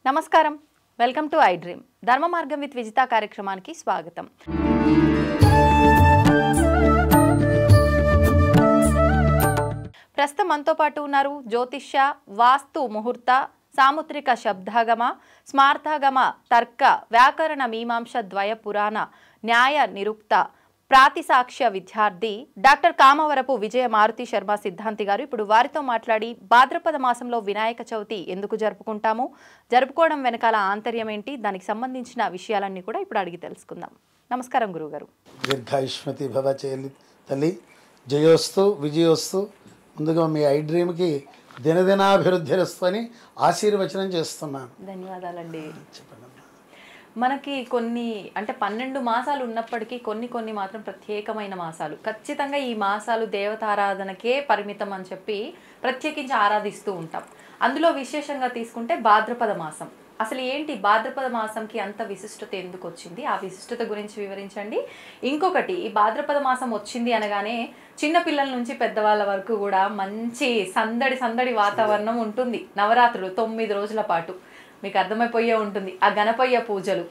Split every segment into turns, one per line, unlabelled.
నమస్కారం, welcome to I dream. ధర్మ మార్గం విత్ విజిత కార్యక్రమానికి స్వాగతం. ప్రస్తుతం మనతో పాటు ఉన్నారు జ్యోతిష్య, వాస్తు, ముహూర్త, సాముద్రిక శబ్దాగమ, స్మార్థాగమ, తర్క, వ్యాకరణ, మీమాంస, ద్వయ, పురాణ, న్యాయ నిరుక్త, ప్రాతిసాక్ష్య విద్యార్థి డాక్టర్ కామవరపు విజయ మారుతి శర్మ సిద్ధాంతి గారు ఇప్పుడు వారితో మాట్లాడి భాద్రపద మాసంలో వినాయక చవితి ఎందుకు జరుపుకుంటాము, జరుపుకోవడం వెనకాల ఆంతర్యం ఏంటి, దానికి సంబంధించిన విషయాలన్నీ కూడా ఇప్పుడు అడిగి తెలుసుకుందాం. నమస్కారం గురుగారు.
దీర్ఘాయుష్మతి భవ తల్లి, జయోస్తు విజయోస్తు. ముందుగా మీ ఐ డ్రీమ్కి దినదినాభివృద్ధిరస్తు అని ఆశీర్వచనం చేస్తున్నాను.
ధన్యవాదాలండి. చెప్పండి. మనకి కొన్ని అంటే 12 మాసాలు ఉన్నప్పటికీ కొన్ని మాత్రం ప్రత్యేకమైన మాసాలు. ఖచ్చితంగా ఈ మాసాలు దేవతారాధనకే పరిమితం అని చెప్పి ప్రత్యేకించి ఆరాధిస్తూ ఉంటాం. అందులో విశేషంగా తీసుకుంటే భాద్రపద మాసం. అసలు ఏంటి భాద్రపద మాసంకి అంత విశిష్టత ఎందుకు వచ్చింది, ఆ విశిష్టత గురించి వివరించండి. ఇంకొకటి, ఈ భాద్రపద మాసం వచ్చింది అనగానే చిన్నపిల్లల నుంచి పెద్దవాళ్ళ వరకు కూడా మంచి సందడి వాతావరణం ఉంటుంది. నవరాత్రులు 9 రోజుల పాటు మీకు అర్థమైపోయే ఉంటుంది. ఆ గణపయ్య పూజలు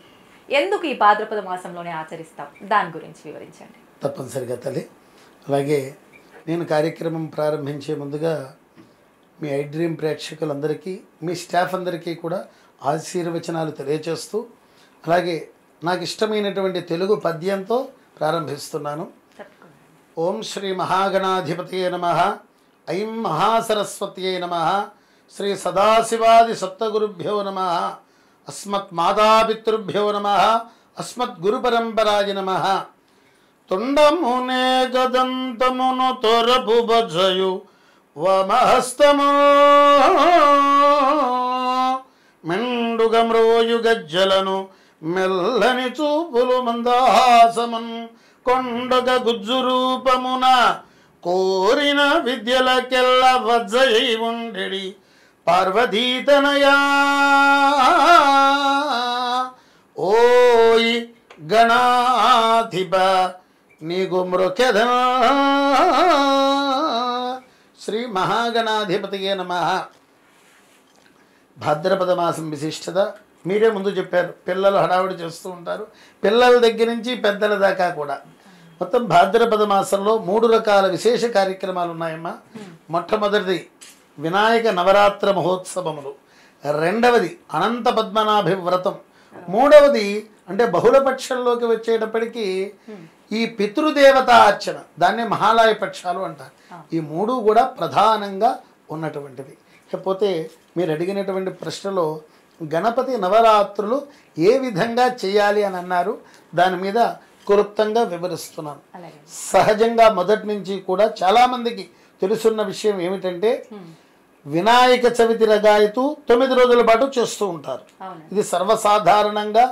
ఎందుకు ఈ భాద్రపద మాసంలోనే ఆచరిస్తాం, దాని గురించి వివరించండి.
తప్పనిసరిగా తల్లి. అలాగే నేను కార్యక్రమం ప్రారంభించే ముందుగా మీ ఐ డ్రీమ్ ప్రేక్షకులందరికీ, మీ స్టాఫ్ అందరికీ కూడా ఆశీర్వచనాలు తెలియచేస్తూ, అలాగే నాకు ఇష్టమైనటువంటి తెలుగు పద్యంతో ప్రారంభిస్తున్నాను. ఓం శ్రీ మహాగణాధిపతయే నమః. ఐం మహాసరస్వత్యై నమః. శ్రీ సదాశివాది సప్తగురుభ్యో నమః. అస్మత్ మాతాపితృభ్యో నమః. అస్మద్ గురుపరంపరాయ నమః. తుండమునే గదంతమును తొరపు బజయు వమహస్తము మెండుగమ్రోయు గజ్జలను మెల్లని చూపులు మందహాసమున్ కొండగ గుజ్జు రూపమున కోరిన విద్యలకెల్ల వజ్జయై ఉండెడి పార్వతీతనయా ఓయ్ గణాధిప నీకు మృకెద. శ్రీ మహాగణాధిపతయే నమః. భాద్రపద మాసం విశిష్టత మీరే ముందు చెప్పారు. పిల్లలు హడావుడి చేస్తూ ఉంటారు, పిల్లల దగ్గర నుంచి పెద్దల దాకా కూడా. మొత్తం భాద్రపద మాసంలో 3 రకాల విశేష కార్యక్రమాలు ఉన్నాయమ్మా. మొట్టమొదటిది వినాయక నవరాత్ర మహోత్సవములు, రెండవది అనంత పద్మనాభి వ్రతం, మూడవది అంటే బహుళపక్షంలోకి వచ్చేటప్పటికీ ఈ పితృదేవతా అర్చన, దాన్నే మహాలయ పక్షాలు అంటారు. ఈ 3 కూడా ప్రధానంగా ఉన్నటువంటివి. ఇకపోతే మీరు అడిగినటువంటి ప్రశ్నలో గణపతి నవరాత్రులు ఏ విధంగా చేయాలి అని అన్నారు, దాని మీద క్లుప్తంగా వివరిస్తున్నాను. సహజంగా మొదటి నుంచి కూడా చాలామందికి తెలుసున్న విషయం ఏమిటంటే వినాయక చవితి రగాయతు 9 రోజుల పాటు చేస్తూ ఉంటారు. ఇది సర్వసాధారణంగా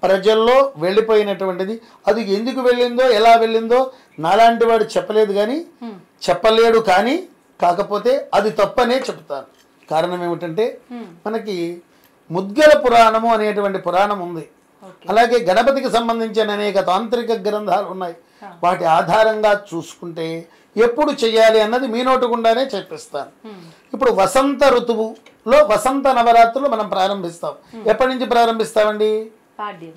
ప్రజల్లో వెళ్ళిపోయినటువంటిది. అది ఎందుకు వెళ్ళిందో ఎలా వెళ్ళిందో నాలాంటి వాడు చెప్పలేడు కానీ కాకపోతే అది తప్పనే చెప్తాను. కారణం ఏమిటంటే మనకి ముద్గల పురాణము అనేటువంటి పురాణం ఉంది. అలాగే గణపతికి సంబంధించిన అనేక తాంత్రిక గ్రంథాలు ఉన్నాయి. వాటి ఆధారంగా చూసుకుంటే ఎప్పుడు చేయాలి అన్నది మీ నోటు గుండానే చెప్పిస్తాను. ఇప్పుడు వసంత ఋతువులో వసంత నవరాత్రులు మనం ప్రారంభిస్తాం. ఎప్పటి నుంచి ప్రారంభిస్తామండి?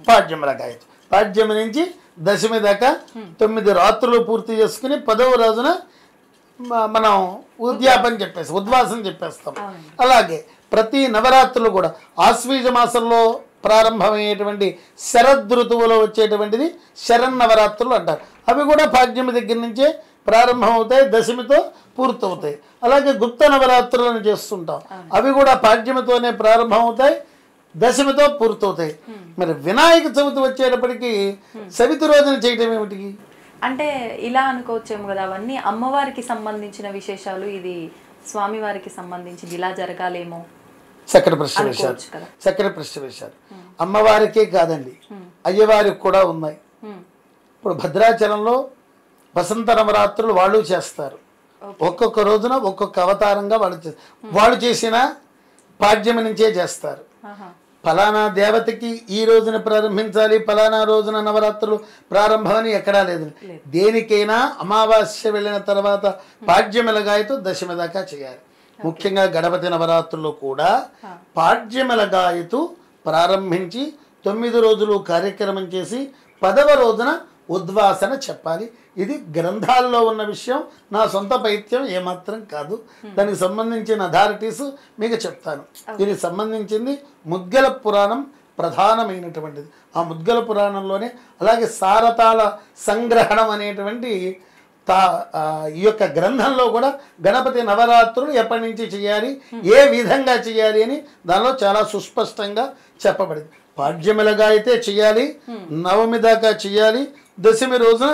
పాడ్యం రకాయతు. పాడ్యం నుంచి దశమి దాకా 9 రాత్రులు పూర్తి చేసుకుని 10వ రోజున మనం ఉద్వాసం చెప్పేస్తాం. అలాగే ప్రతి నవరాత్రులు కూడా ఆశ్వీజ మాసంలో ప్రారంభమయ్యేటువంటి శరదృతువులో వచ్చేటువంటిది శరన్నవరాత్రులు అంటారు. అవి కూడా పాడ్యమి దగ్గర నుంచే ప్రారంభమవుతాయి, దశమితో పూర్తవుతాయి. అలాగే గుప్త నవరాత్రులను చేస్తుంటాం, అవి కూడా పాడ్యమితోనే ప్రారంభమవుతాయి, దశమితో పూర్తవుతాయి. మరి వినాయక చవితి వచ్చేటప్పటికి చవితి రోజున చేయటం ఏమిటి
అంటే ఇలా అనుకోవచ్చేమో కదా, అవన్నీ అమ్మవారికి సంబంధించిన విశేషాలు, ఇది స్వామివారికి సంబంధించింది, ఇలా జరగాలేమో.
చక్కటి ప్రశ్న వేశారు. అమ్మవారికే కాదండి, అయ్యవారికి కూడా ఉన్నాయి. ఇప్పుడు భద్రాచలంలో వసంత నవరాత్రులు వాళ్ళు చేస్తారు. ఒక్కొక్క రోజున ఒక్కొక్క అవతారంగా వాళ్ళు చేసిన పాడ్యమి నుంచే చేస్తారు. ఫలానా దేవతకి ఈ రోజున ప్రారంభించాలి, ఫలానా రోజున నవరాత్రులు ప్రారంభమని ఎక్కడా లేదు. దేనికైనా అమావాస్య వెళ్ళిన తర్వాత పాడ్యమిలగాయతో దశమి దాకా చేయాలి. ముఖ్యంగా గణపతి నవరాత్రుల్లో కూడా పాడ్యమల గాయతు ప్రారంభించి 9 రోజులు కార్యక్రమం చేసి 10వ రోజున ఉద్వాసన చెప్పాలి. ఇది గ్రంథాల్లో ఉన్న విషయం, నా సొంత పైత్యం ఏమాత్రం కాదు. దానికి సంబంధించిన అథారిటీస్ మీకు చెప్తాను. దీనికి సంబంధించింది ముద్గల పురాణం ప్రధానమైనటువంటిది. ఆ ముద్గల పురాణంలోనే అలాగే సారతాల సంగ్రహణం అనేటువంటి ఈ యొక్క గ్రంథంలో కూడా గణపతి నవరాత్రులు ఎప్పటి నుంచి చేయాలి, ఏ విధంగా చేయాలి అని దానిలో చాలా సుస్పష్టంగా చెప్పబడింది. పాడ్యమిలగా అయితే చేయాలి, నవమి దాకా చేయాలి, దశమి రోజున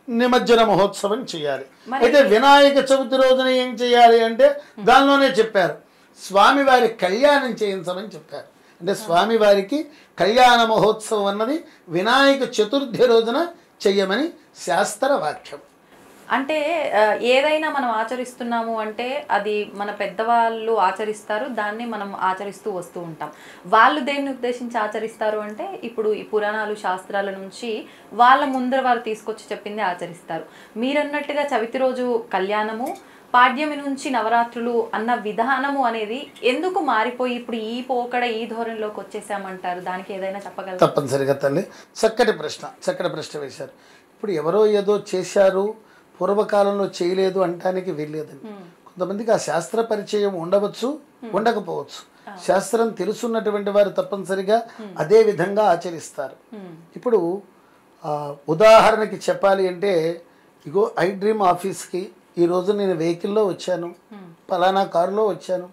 నిమజ్జన మహోత్సవం చేయాలి. అయితే వినాయక చవితి రోజున ఏం చేయాలి అంటే దానిలోనే చెప్పారు, స్వామివారి కళ్యాణం చేయించమని చెప్పారు. అంటే స్వామివారికి కళ్యాణ మహోత్సవం అన్నది వినాయక చతుర్థి రోజున చెయ్యమని శాస్త్ర వాక్యం.
అంటే ఏదైనా మనం ఆచరిస్తున్నాము అంటే అది మన పెద్దవాళ్ళు ఆచరిస్తారు, దాన్ని మనం ఆచరిస్తూ వస్తూ ఉంటాం. వాళ్ళు దేన్ని ఉద్దేశించి ఆచరిస్తారు అంటే ఇప్పుడు ఈ పురాణాలు శాస్త్రాల నుంచి వాళ్ళ ముందర వారు తీసుకొచ్చి చెప్పింది ఆచరిస్తారు. మీరన్నట్టుగా చవితి రోజు కళ్యాణము, పాడ్యమి నుంచి నవరాత్రులు అన్న విధానము అనేది ఎందుకు మారిపోయి ఇప్పుడు ఈ పోకడ ఈ ధోరణిలోకి వచ్చేసామంటారు? దానికి ఏదైనా చెప్పగలరు?
తప్పనిసరిగా తల్లి, చక్కటి ప్రశ్న వేశారు. ఇప్పుడు ఎవరో ఏదో చేశారు, పూర్వకాలంలో చేయలేదు అంటానికి వీల్లేదండి. కొంతమందికి ఆ శాస్త్ర పరిచయం ఉండవచ్చు, ఉండకపోవచ్చు. శాస్త్రం తెలుసున్నటువంటి వారు తప్పనిసరిగా అదే విధంగా ఆచరిస్తారు. ఇప్పుడు ఉదాహరణకి చెప్పాలి అంటే, ఇగో ఐ డ్రీమ్ ఆఫీస్కి ఈరోజు నేను వెహికల్లో వచ్చాను, పలానా కారులో వచ్చాను,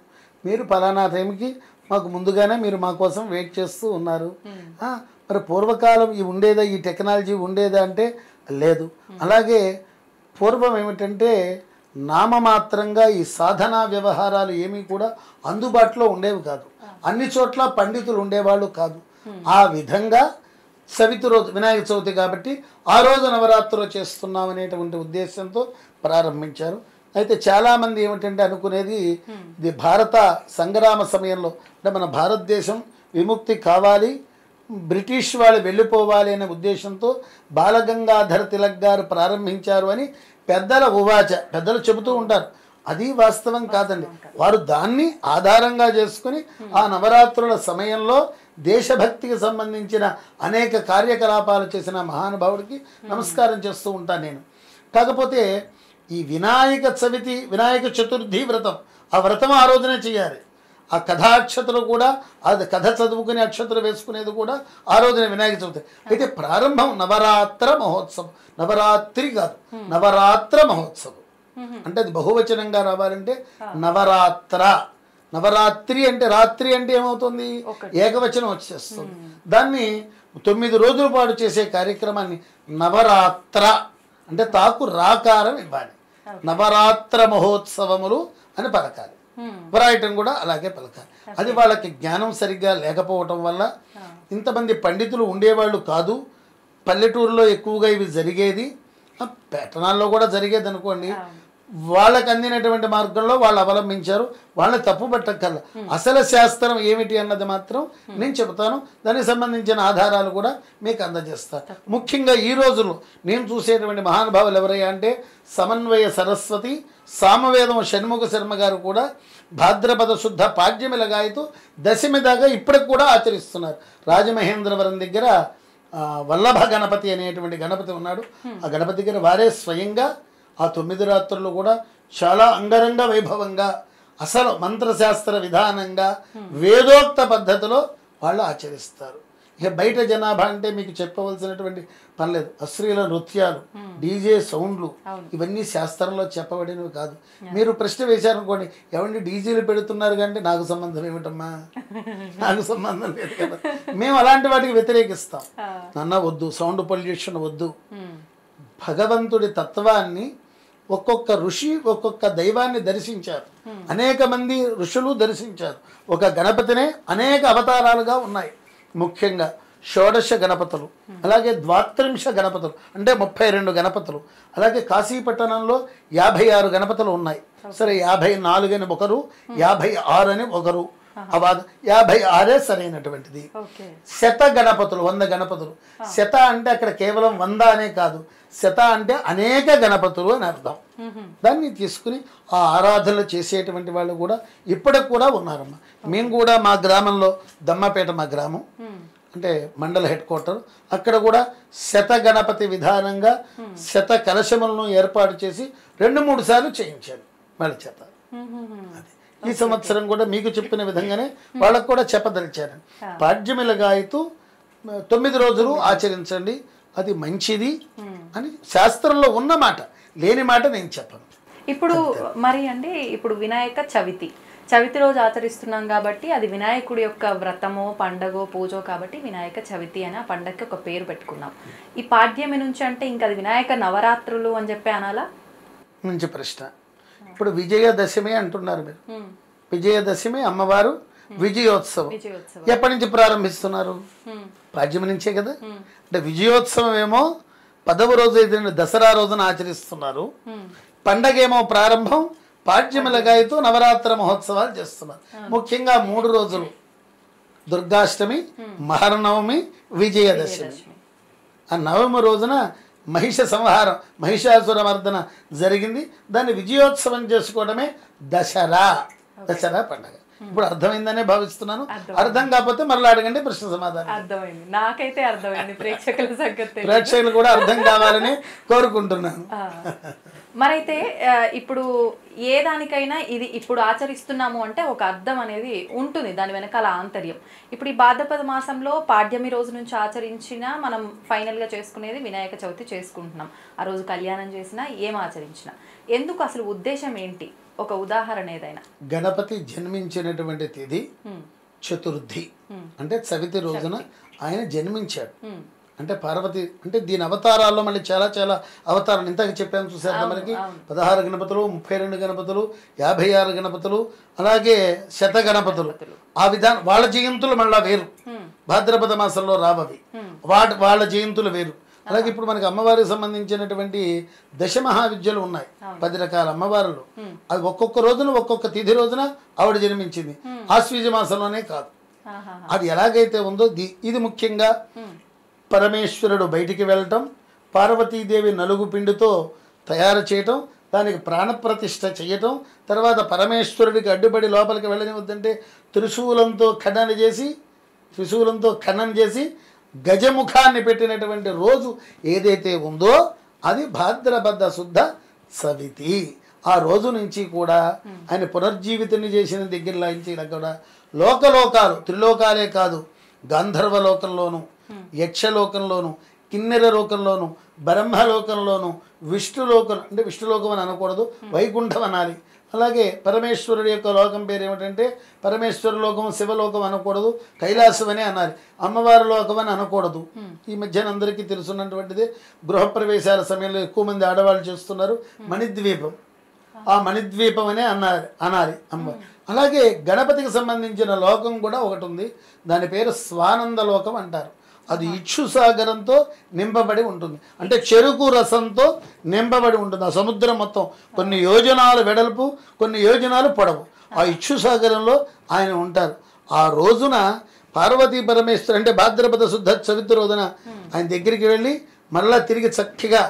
మీరు పలానా టైంకి మాకు ముందుగానే మీరు మా కోసం వెయిట్ చేస్తూ ఉన్నారు. మరి పూర్వకాలం ఈ ఉండేదా, ఈ టెక్నాలజీ ఉండేదా అంటే లేదు. అలాగే పూర్వం ఏమిటంటే నామమాత్రంగా ఈ సాధనా వ్యవహారాలు ఏమీ కూడా అందుబాటులో ఉండేవి కాదు. అన్ని చోట్ల పండితులు ఉండేవాళ్ళు కాదు. ఆ విధంగా చవితి రోజు వినాయక చవితి కాబట్టి ఆ రోజు నవరాత్రులు చేస్తున్నాం అనేటువంటి ఉద్దేశంతో ప్రారంభించారు. అయితే చాలామంది ఏమిటంటే అనుకునేది ఇది భారత సంగ్రామ సమయంలో, అంటే మన భారతదేశం విముక్తి కావాలి, బ్రిటిష్ వాళ్ళు వెళ్ళిపోవాలి అనే ఉద్దేశంతో బాలగంగాధర తిలక్ గారు ప్రారంభించారు అని పెద్దలు చెబుతూ ఉంటారు. అది వాస్తవం కాదండి. వారు దాన్ని ఆధారంగా చేసుకుని ఆ నవరాత్రుల సమయంలో దేశభక్తికి సంబంధించిన అనేక కార్యకలాపాలు చేసిన మహానుభావుడికి నమస్కారం చేస్తూ ఉంటాను నేను. కాకపోతే ఈ వినాయక చవితి, వినాయక చతుర్థి వ్రతం, ఆ వ్రతం ఆ రోజునే చేయాలి. ఆ కథాక్షతలు కూడా, అది కథ చదువుకునే అక్షతలు వేసుకునేది కూడా ఆ రోజున వినాయక చవితి. అయితే ప్రారంభం నవరాత్ర మహోత్సవం, నవరాత్రి కాదు, నవరాత్ర మహోత్సవం. అంటే అది బహువచనంగా రావాలంటే నవరాత్ర. నవరాత్రి అంటే రాత్రి అంటే ఏమవుతుంది, ఏకవచనం వచ్చేస్తుంది. దాన్ని 9 రోజుల పాటు చేసే కార్యక్రమాన్ని నవరాత్ర అంటే తాకు రాకారం ఇవ్వాలి. నవరాత్ర మహోత్సవములు అని పలకాలి. వ్రాయటం కూడా అలాగే పలకాలి. అది వాళ్ళకి జ్ఞానం సరిగ్గా లేకపోవటం వల్ల, ఇంతమంది పండితులు ఉండేవాళ్ళు కాదు, పల్లెటూరులో ఎక్కువగా ఇవి జరిగేది, పట్టణాల్లో కూడా జరిగేది అనుకోండి. వాళ్ళకి అందినటువంటి మార్గంలో వాళ్ళు అవలంబించారు, వాళ్ళని తప్పు పట్టక్కర్లా. అసలు శాస్త్రం ఏమిటి అన్నది మాత్రం నేను చెబుతాను, దానికి సంబంధించిన ఆధారాలు కూడా మీకు అందజేస్తాను. ముఖ్యంగా ఈ రోజుల్లో నేను చూసేటువంటి మహానుభావులు ఎవరయ్యా అంటే సమన్వయ సరస్వతి, సామవేదం షణ్ముఖ శర్మ గారు కూడా భాద్రపద శుద్ధ పాడ్యమిల గాయతు దశమి దాకా ఇప్పటికి కూడా ఆచరిస్తున్నారు. రాజమహేంద్రవరం దగ్గర వల్లభ గణపతి అనేటువంటి గణపతి ఉన్నాడు. ఆ గణపతి దగ్గర వారే స్వయంగా ఆ 9 రాత్రులు కూడా చాలా అంగరంగ వైభవంగా, అసలు మంత్రశాస్త్ర విధానంగా, వేదోక్త పద్ధతిలో వాళ్ళు ఆచరిస్తారు. ఇక బయట జనాభా అంటే మీకు చెప్పవలసినటువంటి పని లేదు. అశ్లీల నృత్యాలు, డీజే సౌండ్లు, ఇవన్నీ శాస్త్రంలో చెప్పబడినవి కాదు. మీరు ప్రశ్న వేశారనుకోండి, ఏమండి డీజేలు పెడుతున్నారు కంటే నాకు సంబంధం ఏమిటమ్మా, నాకు సంబంధం లేదు కదా. మేము అలాంటి వాటికి వ్యతిరేకిస్తాం. నాన్న వద్దు, సౌండ్ పొల్యూషన్ వద్దు. భగవంతుడి తత్వాన్ని ఒక్కొక్క ఋషి ఒక్కొక్క దైవాన్ని దర్శించారు. అనేక మంది ఋషులు దర్శించారు. ఒక గణపతినే అనేక అవతారాలుగా ఉన్నాయి. ముఖ్యంగా షోడశ గణపతులు, అలాగే ద్వాత్రింశ గణపతులు అంటే 32 గణపతులు, అలాగే కాశీపట్టణంలో 56 గణపతులు ఉన్నాయి. సరే 54 అని ఒకరు, 56 అని ఒకరు, 56 సరైనటువంటిది. శత గణపతులు, 100 గణపతులు. శత అంటే అక్కడ కేవలం 100 అనే కాదు, శత అంటే అనేక గణపతులు అని అర్థం. దాన్ని తీసుకుని ఆ ఆరాధనలు చేసేటువంటి వాళ్ళు కూడా ఇప్పటికి కూడా ఉన్నారమ్మా. మేము కూడా మా గ్రామంలో దమ్మపేట మా గ్రామం అంటే మండల హెడ్ క్వార్టర్, అక్కడ కూడా శత గణపతి విధానంగా శత కలశములను ఏర్పాటు చేసి 2-3 సార్లు చేయించాను వాళ్ళ చేత. అది ఈ సంవత్సరం కూడా మీకు చెప్పిన విధంగానే వాళ్ళకు కూడా చెప్పదలిచాను. పాడ్యమిల గాయతు 9 రోజులు ఆచరించండి, అది మంచిది అని శాస్త్రంలో ఉన్న మాట, లేని మాట నేను చెప్పను.
ఇప్పుడు మరి అండి, ఇప్పుడు వినాయక చవితి రోజు ఆచరిస్తున్నాం కాబట్టి అది వినాయకుడి యొక్క వ్రతమో పండగో పూజో కాబట్టి వినాయక చవితి అని ఆ పండగకి ఒక పేరు పెట్టుకున్నాం. ఈ పాడ్యమి నుంచి అంటే ఇంకా అది వినాయక నవరాత్రులు అని చెప్పి అనాలా?
మంచి ప్రశ్న. ఇప్పుడు విజయదశమి అంటున్నారు మీరు. విజయదశమి అమ్మవారు విజయోత్సవం ఎప్పటి నుంచి ప్రారంభిస్తున్నారు? పాడ్యమి నుంచే కదా. అంటే విజయోత్సవం ఏమో 10వ రోజు ఎదురైన దసరా రోజున ఆచరిస్తున్నారు. పండగ ఏమో ప్రారంభం పాడ్యమిల గాయతో నవరాత్ర మహోత్సవాలు చేస్తున్నారు. ముఖ్యంగా 3 రోజులు దుర్గాష్టమి, మహర్నవమి, విజయదశమి. ఆ నవమి రోజున మహిష సంహారం, మహిషాసుర మర్దన జరిగింది. దాన్ని విజయోత్సవం చేసుకోవడమే దసరా పండగ. ఇప్పుడు అర్థమైందనే భావిస్తున్నాను. అర్థం కాకపోతే మరలా అడగండి, ప్రశ్న సమాధానం.
అర్థమైంది, నాకైతే అర్థమైంది.
ప్రేక్షకులు కూడా అర్థం కావాలని కోరుకుంటున్నాను.
మరైతే ఇప్పుడు ఏ దానికైనా ఇది ఇప్పుడు ఆచరిస్తున్నాము అంటే ఒక అర్థం అనేది ఉంటుంది, దాని వెనకాల ఆంతర్యం. ఇప్పుడు ఈ భాద్రపద మాసంలో పాడ్యమి రోజు నుంచి ఆచరించినా మనం ఫైనల్గా చేసుకునేది వినాయక చవితి చేసుకుంటున్నాం. ఆ రోజు కళ్యాణం చేసినా ఏం ఆచరించినా ఎందుకు, అసలు ఉద్దేశం ఏంటి? ఒక ఉదాహరణ ఏదైనా.
గణపతి జన్మించినటువంటి తేదీ చతుర్థి, అంటే చవితి రోజున ఆయన జన్మించాడు. అంటే పార్వతి అంటే దీని అవతారాల్లో మళ్ళీ చాలా చాలా అవతారాలు ఇంతకు చెప్పాను చూసారు. మనకి 16 గణపతులు, 32 గణపతులు, 56 గణపతులు, అలాగే శత గణపతులు. ఆ విధానం వాళ్ళ జయంతులు మళ్ళా వేరు, భాద్రపద మాసంలో రావవి వాళ్ళ జయంతులు వేరు. అలాగే ఇప్పుడు మనకి అమ్మవారికి సంబంధించినటువంటి దశమహావిద్యలు ఉన్నాయి, 10 రకాల అమ్మవారులు. అది ఒక్కొక్క రోజున ఒక్కొక్క తిథి రోజున ఆవిడ జన్మించింది. ఆశ్వీజ మాసంలోనే కాదు. అది ఎలాగైతే ఉందో ఇది ముఖ్యంగా పరమేశ్వరుడు బయటికి వెళ్ళటం, పార్వతీదేవి నలుగు పిండితో తయారు చేయటం, దానికి ప్రాణప్రతిష్ఠ చేయటం, తర్వాత పరమేశ్వరుడికి అడ్డుపడి లోపలికి వెళ్ళనివద్దంటే త్రిశూలంతో ఖననం చేసి గజముఖాన్ని పెట్టినటువంటి రోజు ఏదైతే ఉందో అది భాద్రపద శుద్ధ చవితి. ఆ రోజు నుంచి కూడా ఆయన పునర్జీవితాన్ని చేసిన దగ్గరలో నుంచి కూడా లోకలోకాలు, త్రిలోకాలే కాదు, గంధర్వలోకంలోను, యక్షలోకంలోను, కిన్నెర లోకంలోను, బ్రహ్మలోకంలోను, విష్ణులోకం అంటే విష్ణులోకం అని అనకూడదు, వైకుంఠం అనాలి. అలాగే పరమేశ్వరుడి యొక్క లోకం పేరు ఏమిటంటే పరమేశ్వర లోకం, శివలోకం అనకూడదు, కైలాసం అనే అనాలి, అమ్మవారి లోకం అని అనకూడదు. ఈ మధ్యన అందరికీ తెలుసున్నటువంటిది గృహప్రవేశాల సమయంలో ఎక్కువ మంది ఆడవాళ్ళు చేస్తున్నారు మణిద్వీపం. ఆ మణిద్వీపం అనే అనాలి అమ్మ. అలాగే గణపతికి సంబంధించిన లోకం కూడా ఒకటి ఉంది, దాని పేరు స్వానంద లోకం అంటారు. అది ఇక్షుసాగరంతో నింపబడి ఉంటుంది, అంటే చెరుకు రసంతో నింపబడి ఉంటుంది. ఆ సముద్రం మొత్తం కొన్ని యోజనాలు వెడల్పు, కొన్ని యోజనాలు పొడవు. ఆ ఇక్షుసాగరంలో ఆయన ఉంటారు. ఆ రోజున పార్వతీ పరమేశ్వరు అంటే భాద్రపద శుద్ధ చవితి రోజున ఆయన దగ్గరికి వెళ్ళి మళ్ళా తిరిగి చక్కగా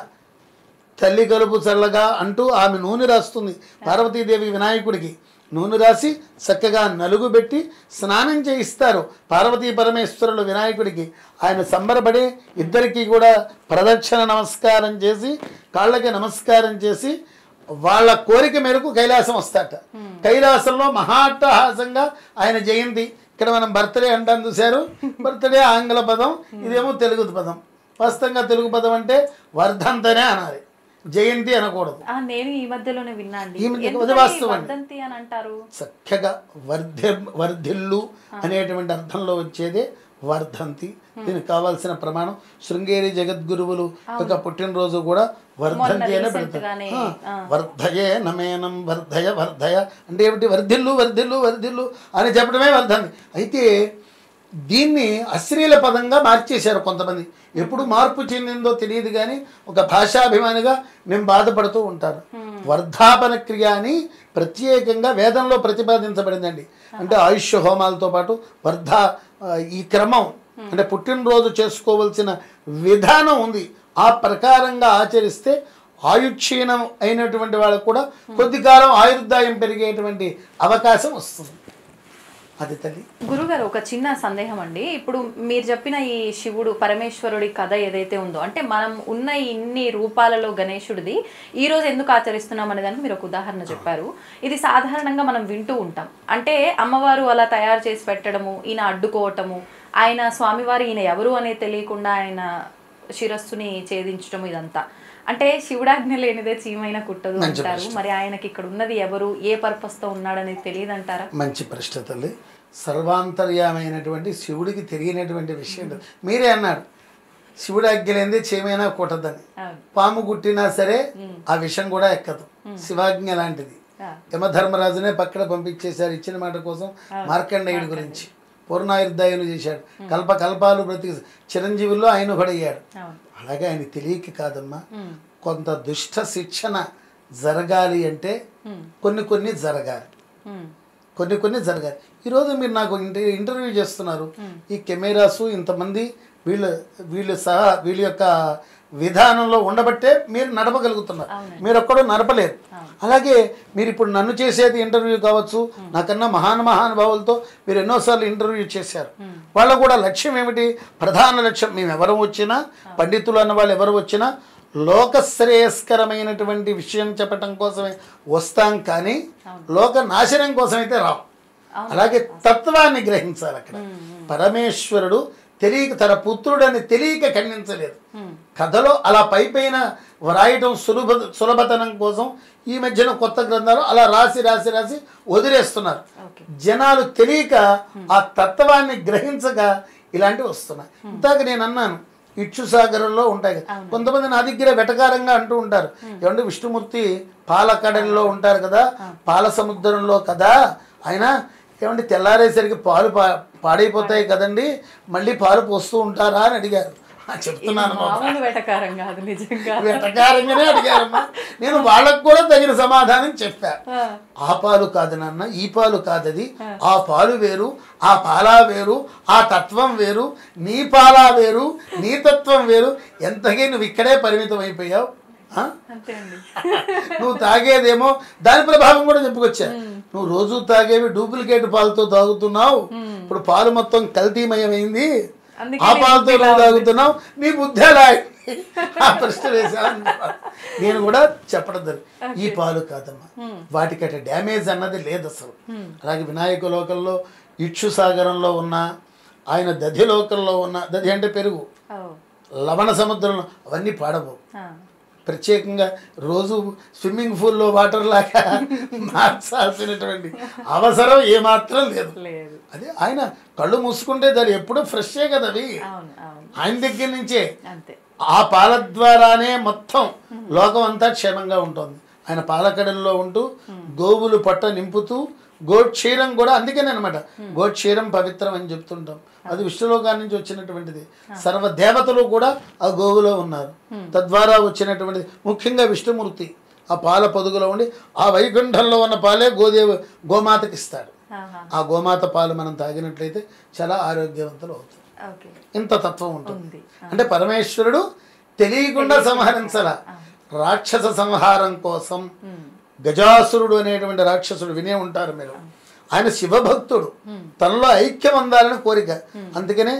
తల్లి కలుపు చల్లగా అంటూ ఆమె నూనె రాస్తుంది. పార్వతీదేవి వినాయకుడికి నూనె రాసి చక్కగా నలుగు పెట్టి స్నానం చేయిస్తారు పార్వతీ పరమేశ్వరులు వినాయకుడికి. ఆయన సంబరపడి ఇద్దరికీ కూడా ప్రదక్షిణ నమస్కారం చేసి కాళ్ళకి నమస్కారం చేసి వాళ్ళ కోరిక మేరకు కైలాసం వస్తాట. కైలాసంలో మహాట్టహాసంగా ఆయన జయంతి. ఇక్కడ మనం బర్త్డే అంటాం చూశారు, బర్త్డే ఆంగ్ల పదం, ఇదేమో తెలుగు పదం. వాస్తవంగా తెలుగు పదం అంటే వర్ధంతనే అనాలి, జయంతి అనకూడదు.
నేను ఈ మధ్యలోనే విన్నాను
చక్కగా వర్ధిల్లు అనేటువంటి అర్థంలో వచ్చేదే వర్ధంతి. దీనికి కావాల్సిన ప్రమాణం శృంగేరి జగద్గురువులు యొక్క పుట్టినరోజు కూడా వర్ధంతి అనే పెడతారు. వర్ధయే నమేనం వర్ధయ వర్ధయ అంటే ఏమిటి? వర్ధిల్లు వర్ధిల్లు వర్ధిల్లు అని చెప్పడమే వర్ధంతి. అయితే దీన్ని అశ్లీల పదంగా మార్చేశారు కొంతమంది. ఎప్పుడు మార్పు చెందిందో తెలియదు కానీ ఒక భాషాభిమానిగా మేము బాధపడుతూ ఉంటాను. వర్ధాపన క్రియ అని ప్రత్యేకంగా వేదంలో ప్రతిపాదించబడిందండి. అంటే ఆయుష్ హోమాలతో పాటు ఈ క్రమం అంటే పుట్టినరోజు చేసుకోవలసిన విధానం ఉంది. ఆ ప్రకారంగా ఆచరిస్తే ఆయుక్షీణం అయినటువంటి వాళ్ళకు కూడా కొద్ది కాలం ఆయుర్దాయం పెరిగేటువంటి అవకాశం వస్తుంది. అది తల్లి.
గురుగారు ఒక చిన్న సందేహం అండి. ఇప్పుడు మీరు చెప్పిన ఈ శివుడు పరమేశ్వరుడి కథ ఏదైతే ఉందో, అంటే మనం ఉన్న ఇన్ని రూపాలలో గణేశుడిది ఈ రోజు ఎందుకు ఆచరిస్తున్నాం అనే దానికి మీరు ఒక ఉదాహరణ చెప్పారు. ఇది సాధారణంగా మనం వింటూ ఉంటాం. అంటే అమ్మవారు అలా తయారు చేసి పెట్టడము, ఈయన అడ్డుకోవటము, ఆయన స్వామివారి ఈయన ఎవరు అనేది తెలియకుండా ఆయన శిరస్సుని ఛేదించటము, ఇదంతా అంటే శివుడాజ్ఞ లేనిదే చీమైన కుట్టదు అంటారు. మరి ఆయనకి ఇక్కడ ఉన్నది ఎవరు, ఏ పర్పస్ తో ఉన్నాడనేది తెలియదు అంటారా?
మంచి ప్రశ్న తల్లి. సర్వాంతర్యామైనటువంటి శివుడికి తెలియనటువంటి విషయం మీరే అన్నారు, శివుడాజ్ఞ లేనిదే చీమైనా కుట్టదని. పాము కుట్టినా సరే ఆ విషయం కూడా ఎక్కదు, శివాజ్ఞ లాంటిది. యమధర్మరాజునే పక్కన పంపించేశారు ఇచ్చిన మాట కోసం. మార్కండేయుడి గురించి పూర్ణాయుర్దాయులు చేశాడు, కల్పకల్పాలు బ్రతికి చిరంజీవుల్లో ఆయన ఒకడయ్యాడు. అలాగే ఆయన తెలియక కాదమ్మా, కొంత దుష్ట శిక్షణ జరగాలి అంటే కొన్ని జరగాలి, కొన్ని జరగాలి. ఈరోజు మీరు నాకు ఇంటర్వ్యూ చేస్తున్నారు, ఈ కెమెరాసు ఇంతమంది వీళ్ళు సహా వీళ్ళ యొక్క విధానంలో ఉండబట్టే మీరు నడపగలుగుతున్నారు, మీరు ఒక్కడో నడపలేరు. అలాగే మీరు ఇప్పుడు నన్ను చేసేది ఇంటర్వ్యూ కావచ్చు, నాకన్నా మహానుభావులతో మీరు ఎన్నోసార్లు ఇంటర్వ్యూ చేశారు. వాళ్ళ కూడా లక్ష్యం ఏమిటి? ప్రధాన లక్ష్యం, మేము ఎవరు వచ్చినా, పండితులు అన్న వాళ్ళు ఎవరు వచ్చినా లోకశ్రేయస్కరమైనటువంటి విషయం చెప్పటం కోసమే వస్తాం, కానీ లోక నాశనం కోసమైతే రావు. అలాగే తత్వాన్ని గ్రహించాలి. అక్కడ పరమేశ్వరుడు తెలియక తన పుత్రుడని తెలియక ఖండించలేదు. కథలో అలా పైపైన వ్రాయటం సులభతనం కోసం ఈ మధ్యన కొత్త గ్రంథాలు అలా రాసి వదిలేస్తున్నారు. జనాలు తెలియక ఆ తత్వాన్ని గ్రహించక ఇలాంటివి వస్తున్నాయి. ఇందాక నేను అన్నాను, ఇక్షుసాగరంలో ఉంటాయి కదా, కొంతమంది నా దగ్గర వెటకారంగా అంటూ ఉంటారు, ఏమంటే విష్ణుమూర్తి పాలకడలిలో ఉంటారు కదా, పాల సముద్రంలో కదా, ఆయన ఏమంటే తెల్లారేసరికి పాలు పాడైపోతాయి కదండి, మళ్ళీ పాలు పోస్తూ ఉంటారా అని అడిగారు. చెప్తున్నాను, వెటకారంగానే అడిగారమ్మా. నేను వాళ్ళకు కూడా తగిన సమాధానం చెప్పా. ఆ పాలు కాదు నాన్న, ఈ పాలు కాదది, ఆ పాలు వేరు, ఆ పాలా వేరు, ఆ తత్వం వేరు, నీ పాలా వేరు, నీ తత్వం వేరు. ఎంతకీ నువ్వు ఇక్కడే పరిమితం అయిపోయావు. నువ్వు తాగేదేమో దాని ప్రభావం కూడా చెప్పుకొచ్చా. నువ్వు రోజు తాగేవి డూప్లికేట్ పాలతో తాగుతున్నావు, ఇప్పుడు పాలు మొత్తం కల్తీమయమైంది, ఆ పాలతో తాగుతున్నావు, నీ బుద్ధి ఎలా? ఆ ప్రశ్న వేసాను. నేను కూడా చెప్పడం జరిగింది, ఈ పాలు కాదమ్మా, వాటికి అట్లా డ్యామేజ్ అన్నది లేదు అసలు. అలాగే వినాయక లోకంలో, ఇక్షుసాగరంలో ఉన్న ఆయన, దధి లోకంలో ఉన్న, దధి అంటే పెరుగు, లవణ సముద్రంలో అవన్నీ పాడవు. ప్రత్యేకంగా రోజు స్విమ్మింగ్ పూల్లో వాటర్ లాగా మార్చాల్సినటువంటి అవసరం ఏమాత్రం లేదు. అదే ఆయన కళ్ళు మూసుకుంటే దాన్ని ఎప్పుడూ ఫ్రెషే కదా అవి, ఆయన దగ్గర నుంచే ఆ పాల ద్వారానే మొత్తం లోకం అంతా క్షేమంగా ఉంటుంది. ఆయన పాలకడల్లో ఉంటూ గోవులు పట్ట నింపుతూ, గోక్షీరం కూడా అందుకేనే అనమాట, గోక్షీరం పవిత్రం అని చెప్తుంటాం. అది విష్ణులోకాన్ని నుంచి వచ్చినటువంటిది. సర్వదేవతలు కూడా ఆ గోవులో ఉన్నారు, తద్వారా వచ్చినటువంటిది. ముఖ్యంగా విష్ణుమూర్తి ఆ పాల పొదుగులో ఉండి ఆ వైకుంఠంలో ఉన్న పాలే గోమాతకి ఇస్తాడు. ఆ గోమాత పాలు మనం తాగినట్లయితే చాలా ఆరోగ్యవంతులు అవుతాం. ఇంత తత్వం ఉంటుంది. అంటే పరమేశ్వరుడు తెలియకుండా సంహరించాల. రాక్షస సంహారం కోసం గజాసురుడు అనేటువంటి రాక్షసుడు వినే ఉంటారు మీరు. ఆయన శివభక్తుడు, తనలో ఐక్యం అందాలని కోరిక. అందుకనే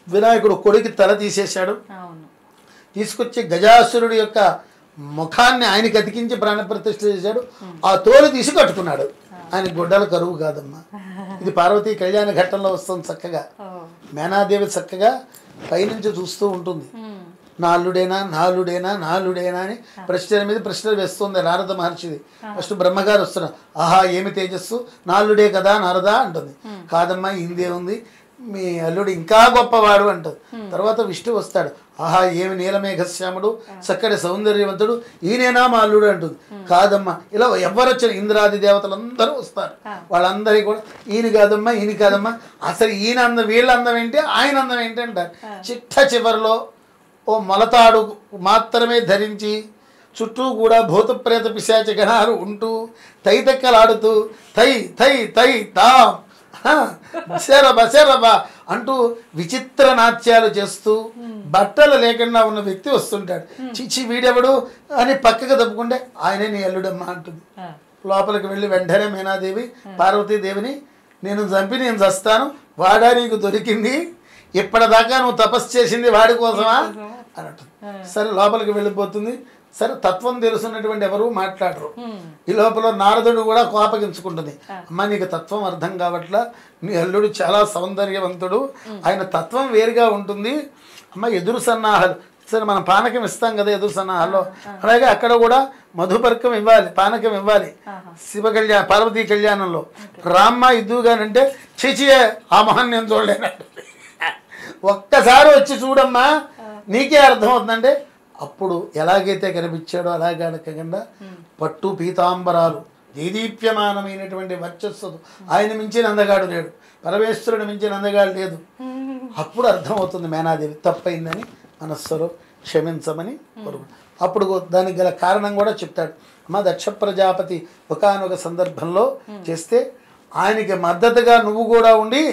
వినాయకుడు కొడుకు తల తీసేశాడు, తీసుకొచ్చి గజాసురుడి యొక్క ముఖాన్ని ఆయనకి అతికించి ప్రాణప్రతిష్ఠ చేశాడు. ఆ తోలు తీసి కట్టుకున్నాడు. ఆయన గుడ్డల కరువు కాదమ్మా. ఇది పార్వతీ కళ్యాణ ఘట్టంలో వస్తుంది. చక్కగా మేనాదేవి చక్కగా పైనుంచి చూస్తూ ఉంటుంది. నాలుడేనా నాలుడేనా నాలుడేనా అని ప్రశ్నల మీద ప్రశ్నలు వేస్తుంది నారద మహర్షిది. ఫస్ట్ బ్రహ్మగారు వస్తున్నారు, ఆహా ఏమి తేజస్సు, నాలుడే కదా నారదా అంటుంది. కాదమ్మా ఇందే ఉంది, మీ అల్లుడు ఇంకా గొప్పవాడు అంటుంది. తర్వాత విష్ణు వస్తాడు, ఆహా ఏమి నీలమేఘశ్యాముడు, చక్కటి సౌందర్యవంతుడు, ఈయనేనా మా అల్లుడు అంటుంది. కాదమ్మా, ఇలా ఎవరు వచ్చిన ఇంద్రాది దేవతలు అందరూ వస్తారు, వాళ్ళందరికీ కూడా ఈయన కాదమ్మా ఈయన కాదమ్మా, అసలు ఈయన అందం వీళ్ళ అందం ఏంటి ఆయన అందం ఏంటి అంటారు. చిట్ట చివరిలో ఓ మొలతాడు మాత్రమే ధరించి చుట్టూ కూడా భూత ప్రేత పిశాచ గణాలు ఉంటూ తైతక్కలాడుతూ తై తై తై తా బసెరబ అంటూ విచిత్ర నాట్యాలు చేస్తూ బట్టలు లేకుండా ఉన్న వ్యక్తి వస్తుంటాడు. చిచ్చి వీడెవడు అని పక్కకు తప్పుకుంటే ఆయనే నీ అల్లుడమ్మా అంటుంది. లోపలికి వెళ్ళి వెంటనే మీనాదేవి పార్వతీదేవిని నేను చంపి నేను చస్తాను, వాడా నీకు దొరికింది, ఇప్పటిదాకా నువ్వు తపస్సు చేసింది వాడి కోసమా అని అంటుంది. సరే లోపలికి వెళ్ళిపోతుంది. సరే తత్వం తెలుసున్నటువంటి ఎవరు మాట్లాడరు. ఈ లోపల నారదుడు కూడా కోపగించుకుంటుంది. అమ్మ నీకు తత్వం అర్థం కావట్లా, నీ అల్లుడు చాలా సౌందర్యవంతుడు, ఆయన తత్వం వేరుగా ఉంటుంది. అమ్మ ఎదురు సన్నాహాలు, సరే మనం పానకం ఇస్తాం కదా ఎదురు సన్నాహాల్లో, అలాగే అక్కడ కూడా మధుపర్కం ఇవ్వాలి, పానకం ఇవ్వాలి. శివ కళ్యాణ పార్వతీ కళ్యాణంలో రామ్మ ఇద్దుగానంటే చిచియే ఆ మొహన్ నేను చూడలేనంటే ఒక్కసారి వచ్చి చూడమ్మా నీకే అర్థమవుతుందంటే అప్పుడు ఎలాగైతే కనిపించాడో అలాగే అనకుండా పట్టు పీతాంబరాలు దేదీప్యమానమైనటువంటి వర్చస్సుతో ఆయన మించిన అందగాడు లేడు, పరమేశ్వరుడు మించిన అందగాడు లేదు. అప్పుడు అర్థమవుతుంది మేనాదేవి తప్పైందని మనస్సులో క్షమించమని కోరుకు. అప్పుడు దానికి గల కారణం కూడా చెప్తాడు. అమ్మ దక్ష ప్రజాపతి ఒకానొక సందర్భంలో చేస్తే ఆయనకి మద్దతుగా నువ్వు కూడా ఉండి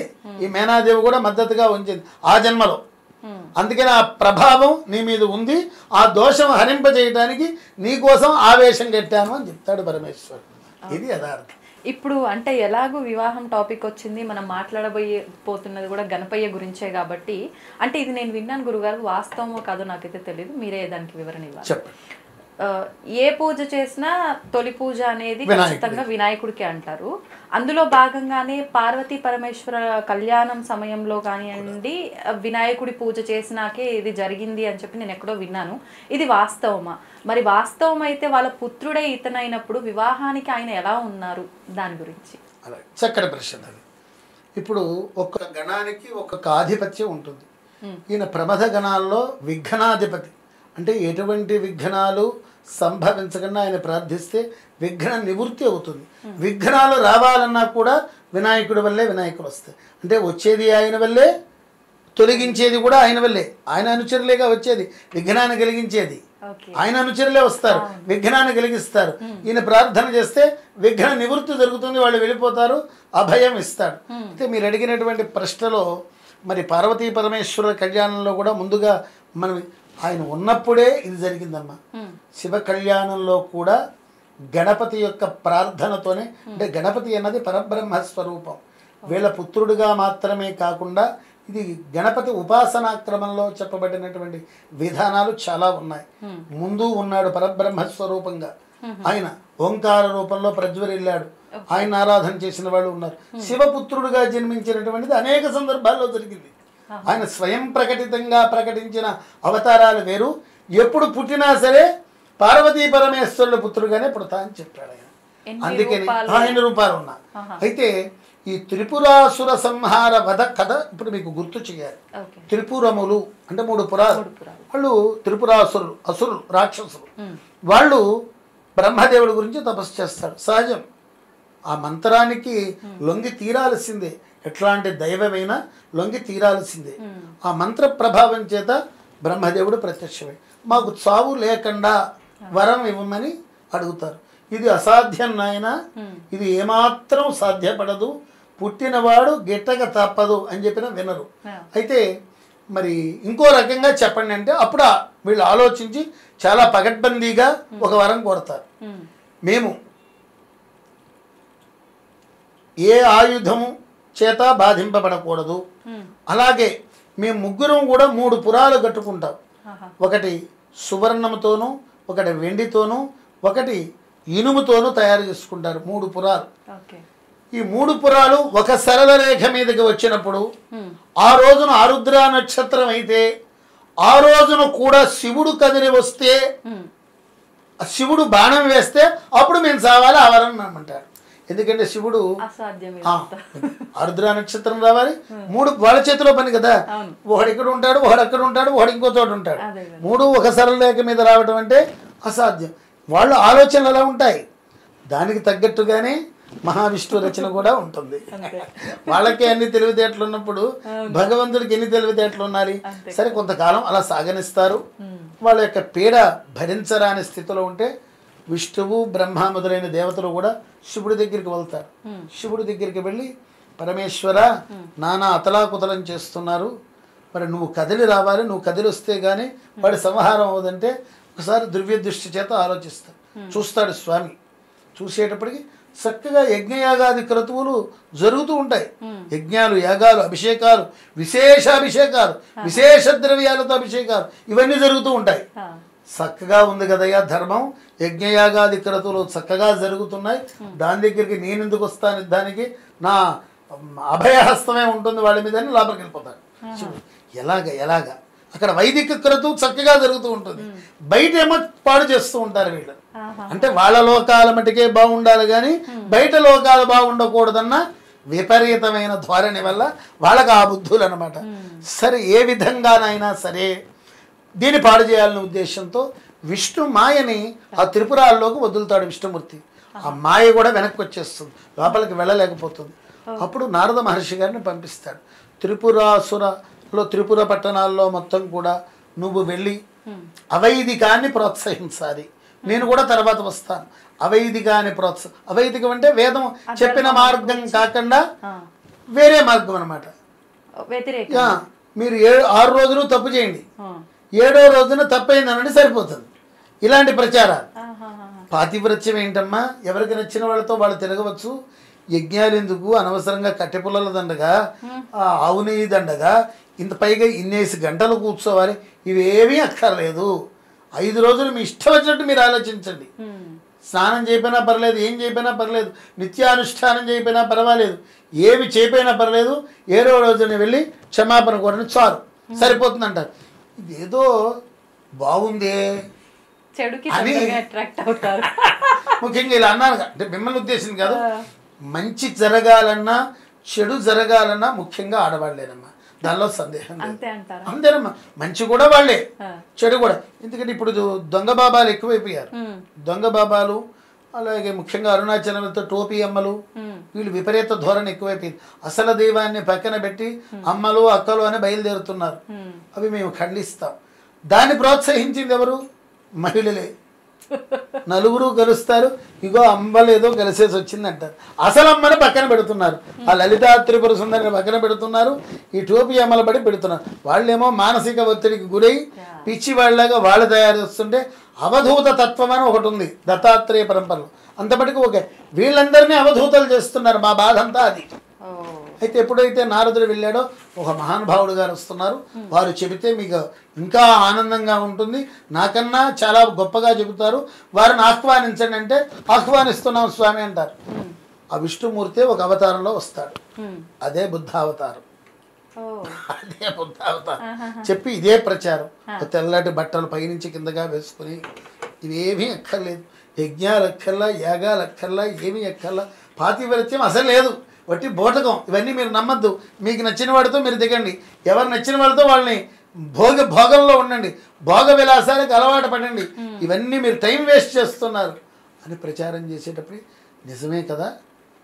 ఈ మేనాదేవి కూడా మద్దతుగా ఉంచింది ఆ జన్మలో. అందుకని ఆ ప్రభావం నీ మీద ఉంది, ఆ దోషం హరింపజేయడానికి నీకోసం ఆవేశం కట్టాను అని చెప్తాడు పరమేశ్వరుడు. ఇది యథార్థం.
ఇప్పుడు అంటే ఎలాగో వివాహం టాపిక్ వచ్చింది, మనం మాట్లాడబోతున్నది కూడా గణపయ్య గురించే కాబట్టి, అంటే ఇది నేను విన్నాను గురుగారు, వాస్తవమో కాదో నాకైతే తెలియదు, మీరే దానికి వివరణ ఇవ్వాలి.
చెప్పండి.
ఏ పూజ చేసినా తొలి పూజ అనేది ఖచ్చితంగా వినాయకుడికి అంటారు. అందులో భాగంగానే పార్వతీ పరమేశ్వర కళ్యాణం సమయంలో కానివ్వండి వినాయకుడి పూజ చేసినాకే ఇది జరిగింది అని చెప్పి నేను ఎక్కడో విన్నాను. ఇది వాస్తవమా? మరి వాస్తవం అయితే వాళ్ళ పుత్రుడే ఇతనైనప్పుడు వివాహానికి ఆయన ఎలా ఉన్నారు దాని గురించి?
అలాగే చక్కటి ప్రశ్న అది. ఇప్పుడు ఒక్క గణానికి ఒక్కొక్క ఆధిపత్యం ఉంటుంది. ఈయన ప్రమథ గణాల్లో విఘ్నాధిపతి, అంటే ఎటువంటి విఘ్నాలు సంభవించకుండా ఆయన ప్రార్థిస్తే విఘ్న నివృత్తి అవుతుంది. విఘ్నాలు రావాలన్నా కూడా వినాయకుడి వల్లే వినాయకుడు వస్తాయి. అంటే వచ్చేది ఆయన వల్లే, తొలగించేది కూడా ఆయన వల్లే. ఆయన అనుచరులేగా వచ్చేది, విఘ్నాన్ని కలిగించేది ఆయన అనుచరులే వస్తారు, విఘ్నాన్ని కలిగిస్తారు. ఈయన ప్రార్థన చేస్తే విఘ్న నివృత్తి జరుగుతుంది, వాళ్ళు వెళ్ళిపోతారు, అభయం ఇస్తాడు. అయితే మీరు అడిగినటువంటి ప్రశ్నలో మరి పార్వతీ పరమేశ్వర కళ్యాణంలో కూడా ముందుగా మనం ఆయన ఉన్నప్పుడే ఇది జరిగిందమ్మా. శివ కళ్యాణంలో కూడా గణపతి యొక్క ప్రార్థనతోనే, అంటే గణపతి అన్నది పరబ్రహ్మ స్వరూపం, వీళ్ళ పుత్రుడిగా మాత్రమే కాకుండా ఇది గణపతి ఉపాసనా క్రమంలో చెప్పబడినటువంటి విధానాలు చాలా ఉన్నాయి. ముందు ఉన్నాడు పరబ్రహ్మ స్వరూపంగా, ఆయన ఓంకార రూపంలో ప్రజ్వరిల్లాడు, ఆయన ఆరాధన చేసిన వాళ్ళు ఉన్నారు. శివపుత్రుడుగా జన్మించినటువంటిది అనేక సందర్భాల్లో జరిగింది. ఆయన స్వయం ప్రకటితంగా ప్రకటించిన అవతారాలు వేరు. ఎప్పుడు పుట్టినా సరే పార్వతీ పరమేశ్వరుల పుత్రుడుగానే పుడతా అని చెప్పాడు ఆయన. అందుకని ఆయన రూపాలు ఉన్నా. అయితే ఈ త్రిపురాసుర సంహార వధ కథ ఇప్పుడు మీకు గుర్తు చేయాలి. త్రిపురములు అంటే 3 పురాలు, వాళ్ళు త్రిపురాసురులు, అసురులు, రాక్షసులు. వాళ్ళు బ్రహ్మదేవుడి గురించి తపస్సు చేస్తారు, సహజం. ఆ మంత్రానికి లొంగి తీరాల్సిందే, ఎట్లాంటి దైవమైనా లొంగి తీరాల్సిందే. ఆ మంత్ర ప్రభావం చేత బ్రహ్మదేవుడు ప్రత్యక్షమై మాకు చావు లేకుండా వరం ఇవ్వమని అడుగుతారు. ఇది అసాధ్యం నాయన, ఇది ఏమాత్రం సాధ్యపడదు, పుట్టినవాడు గిట్టక తప్పదు అని చెప్పిన వినరు. అయితే మరి ఇంకో రకంగా చెప్పండి అంటే అప్పుడు వీళ్ళు ఆలోచించి చాలా పగడ్బందీగా ఒక వరం కోరతారు. మేము ఏ ఆయుధము చేత బాధింపబడకూడదు, అలాగే మేము ముగ్గురం కూడా 3 పురాలు కట్టుకుంటాం. ఒకటి సువర్ణముతోనూ, ఒకటి వెండితోనూ, ఒకటి ఇనుముతోనూ తయారు చేసుకుంటారు. 3 పురాలు. ఈ 3 పురాలు ఒక సరళ రేఖ మీదకి వచ్చినప్పుడు ఆ రోజున ఆరుద్ర నక్షత్రం అయితే ఆ రోజున కూడా శివుడు కదిలి వస్తే, శివుడు బాణం వేస్తే అప్పుడు మేము సావాలి ఆ వరం నమ్మంటారు. ఎందుకంటే శివుడు ఆరుద్ర నక్షత్రం రావాలి, 3 వాళ్ళ చేతిలో పని కదా, ఒకడు ఇక్కడ ఉంటాడు, ఒకడు అక్కడ ఉంటాడు, ఒకడు ఇంకో చోట ఉంటాడు. 3 ఒక సరళ రేఖ మీద రావడం అంటే అసాధ్యం. వాళ్ళ ఆలోచనలు ఎలా ఉంటాయి, దానికి తగ్గట్టుగానే మహావిష్ణు రచన కూడా ఉంటుంది. వాళ్ళకి అన్ని తెలివితేటలు ఉన్నప్పుడు భగవంతుడికి ఎన్ని తెలివితేటలు ఉండాలి. సరే కొంతకాలం అలా సాగనిస్తారు. వాళ్ళ యొక్క పీడ భరించరాని స్థితిలో ఉంటే విష్ణువు, బ్రహ్మ మొదలైన దేవతలు కూడా శివుడి దగ్గరికి వెళ్తారు. శివుడి దగ్గరికి వెళ్ళి పరమేశ్వర నానా అతలాకుతలం చేస్తున్నారు, మరి నువ్వు కదిలి రావాలి, నువ్వు కదిలి వస్తే కానీ వాడి సంహారం అవదంటే ఒకసారి దివ్య దృష్టి చేత ఆలోచిస్తాడు. చూస్తాడు స్వామి. చూసేటప్పటికి చక్కగా యజ్ఞయాగాది క్రతువులు జరుగుతూ ఉంటాయి. యజ్ఞాలు, యాగాలు, అభిషేకాలు, విశేషాభిషేకాలు, విశేష ద్రవ్యాలతో అభిషేకాలు ఇవన్నీ జరుగుతూ ఉంటాయి. చక్కగా ఉంది కదయ్యా ధర్మం, యజ్ఞయాగాది క్రతువులు చక్కగా జరుగుతున్నాయి, దాని దగ్గరికి నేను ఎందుకు వస్తాను, దానికి నా అభయహస్తమే ఉంటుంది వాళ్ళ మీద అని లోపలికి వెళ్ళిపోతాడు. ఎలాగా అక్కడ వైదిక క్రతువు చక్కగా జరుగుతూ ఉంటుంది, బయట ఏమో పాడు చేస్తూ ఉంటారు వీళ్ళు. అంటే వాళ్ళ లోకాల మటుకే బాగుండాలి కానీ బయట లోకాలు బాగుండకూడదన్న విపరీతమైన ధోరణి వల్ల వాళ్ళకి ఆ బుద్ధులు అనమాట. సరే, ఏ విధంగానైనా సరే దీన్ని పాడు చేయాలనే ఉద్దేశంతో విష్ణు మాయని ఆ త్రిపురాల్లోకి వదులుతాడు విష్ణుమూర్తి. ఆ మాయ కూడా వెనక్కి వచ్చేస్తుంది, లోపలికి వెళ్ళలేకపోతుంది. అప్పుడు నారద మహర్షి గారిని పంపిస్తాడు. త్రిపురాసురలో, త్రిపుర పట్టణాల్లో మొత్తం కూడా నువ్వు వెళ్ళి అవైదికాన్ని ప్రోత్సహించాలి, నేను కూడా తర్వాత వస్తాను. అవైదికాన్ని అవైదికం అంటే వేదం చెప్పిన మార్గం కాకుండా వేరే మార్గం అనమాట. మీరు 6 రోజులు తప్పు చేయండి, 7వ రోజున తప్పైందనండి సరిపోతుంది. ఇలాంటి ప్రచారాలు. పాతివ్రత్యం ఏంటమ్మా, ఎవరికి నచ్చిన వాళ్ళతో వాళ్ళు తిరగవచ్చు. యజ్ఞాలు ఎందుకు, అనవసరంగా కట్టెపుల్లల దండగా, ఆవు నెయ్యి దండగా, ఇంత పైగా ఇన్నేసి గంటలు కూర్చోవాలి, ఇవేమీ అక్కర్లేదు. 5 రోజులు మీ ఇష్టం వచ్చినట్టు మీరు ఆలోచించండి. స్నానం చేయకపోయినా పర్లేదు, ఏం చేయకపోయినా పర్లేదు, నిత్యానుష్ఠానం చేయకపోయినా పర్వాలేదు, ఏమి చేయకపోయినా పర్లేదు, 7వ రోజున వెళ్ళి క్షమాపణ కోరని చాలు, సరిపోతుంది అంటారు. ఇదేదో బాగుందే అని ముఖ్యంగా ఇలా అన్నాను. అంటే మిమ్మల్ని ఉద్దేశం కాదు, మంచి జరగాలన్నా చెడు జరగాలన్నా ముఖ్యంగా ఆడవాళ్ళేనమ్మా, దానిలో సందేహం అంతేనమ్మా. మంచి కూడా వాళ్ళే, చెడు కూడా. ఎందుకంటే ఇప్పుడు దొంగ బాబాలు ఎక్కువైపోయారు. దొంగ బాబాలు, అలాగే ముఖ్యంగా అరుణాచలంతో టోపీ అమ్మలు, వీళ్ళు విపరీత ధోరణి ఎక్కువైపోయింది. అసలు దైవాన్ని పక్కన పెట్టి అమ్మలు అక్కలు అని బయలుదేరుతున్నారు. అవి మేము ఖండిస్తాం. దాన్ని ప్రోత్సహించింది ఎవరు? మహిళలే. నలుగురు కలుస్తారు, ఇగో అమ్మలు ఏదో కలిసేసి వచ్చిందంటారు. అసలు అమ్మని పక్కన పెడుతున్నారు, ఆ లలితా త్రిపుర సుందరిని పక్కన పెడుతున్నారు, ఈ టోపీ అమ్మల పడి పెడుతున్నారు. వాళ్ళేమో మానసిక ఒత్తిడికి గురై పిచ్చి వాళ్ళగా వాళ్ళు తయారు చేస్తుంటే అవధూత తత్వం అని ఒకటి ఉంది దత్తాత్రేయ పరంపరలో, అంతపటికి ఓకే. వీళ్ళందరినీ అవధూతలు చేస్తున్నారు. మా బాధ అంతా అది. అయితే ఎప్పుడైతే నారదుడు వెళ్ళాడో ఒక మహానుభావుడు గారు వస్తున్నారు, వారు చెబితే మీకు ఇంకా ఆనందంగా ఉంటుంది, నాకన్నా చాలా గొప్పగా చెబుతారు, వారిని ఆహ్వానించండి అంటే ఆహ్వానిస్తున్నాం స్వామి అంటారు. ఆ విష్ణుమూర్తి ఒక అవతారంలో వస్తాడు, అదే బుద్ధావతారం. అదే బుద్ధావతారం చెప్పి ఇదే ప్రచారం. తెల్లటి బట్టలు పైనుంచి కిందగా వేసుకుని, ఇవేమీ ఎక్కర్లేదు, యజ్ఞాలు ఎక్కర్లా, యాగాలు ఎక్కర్లా, ఏమీ ఎక్కర్లా, పాతివ్రత్యం అసలు లేదు, వట్టి బోటకం. ఇవన్నీ మీరు నమ్మద్దు. మీకు నచ్చిన వాడితో మీరు దిగండి, ఎవరు నచ్చిన వాళ్ళతో వాళ్ళని భోగంలో ఉండండి, భోగ విలాసాలకు అలవాటు పడండి, ఇవన్నీ మీరు టైం వేస్ట్ చేస్తున్నారు అని ప్రచారం చేసేటప్పుడు నిజమే కదా,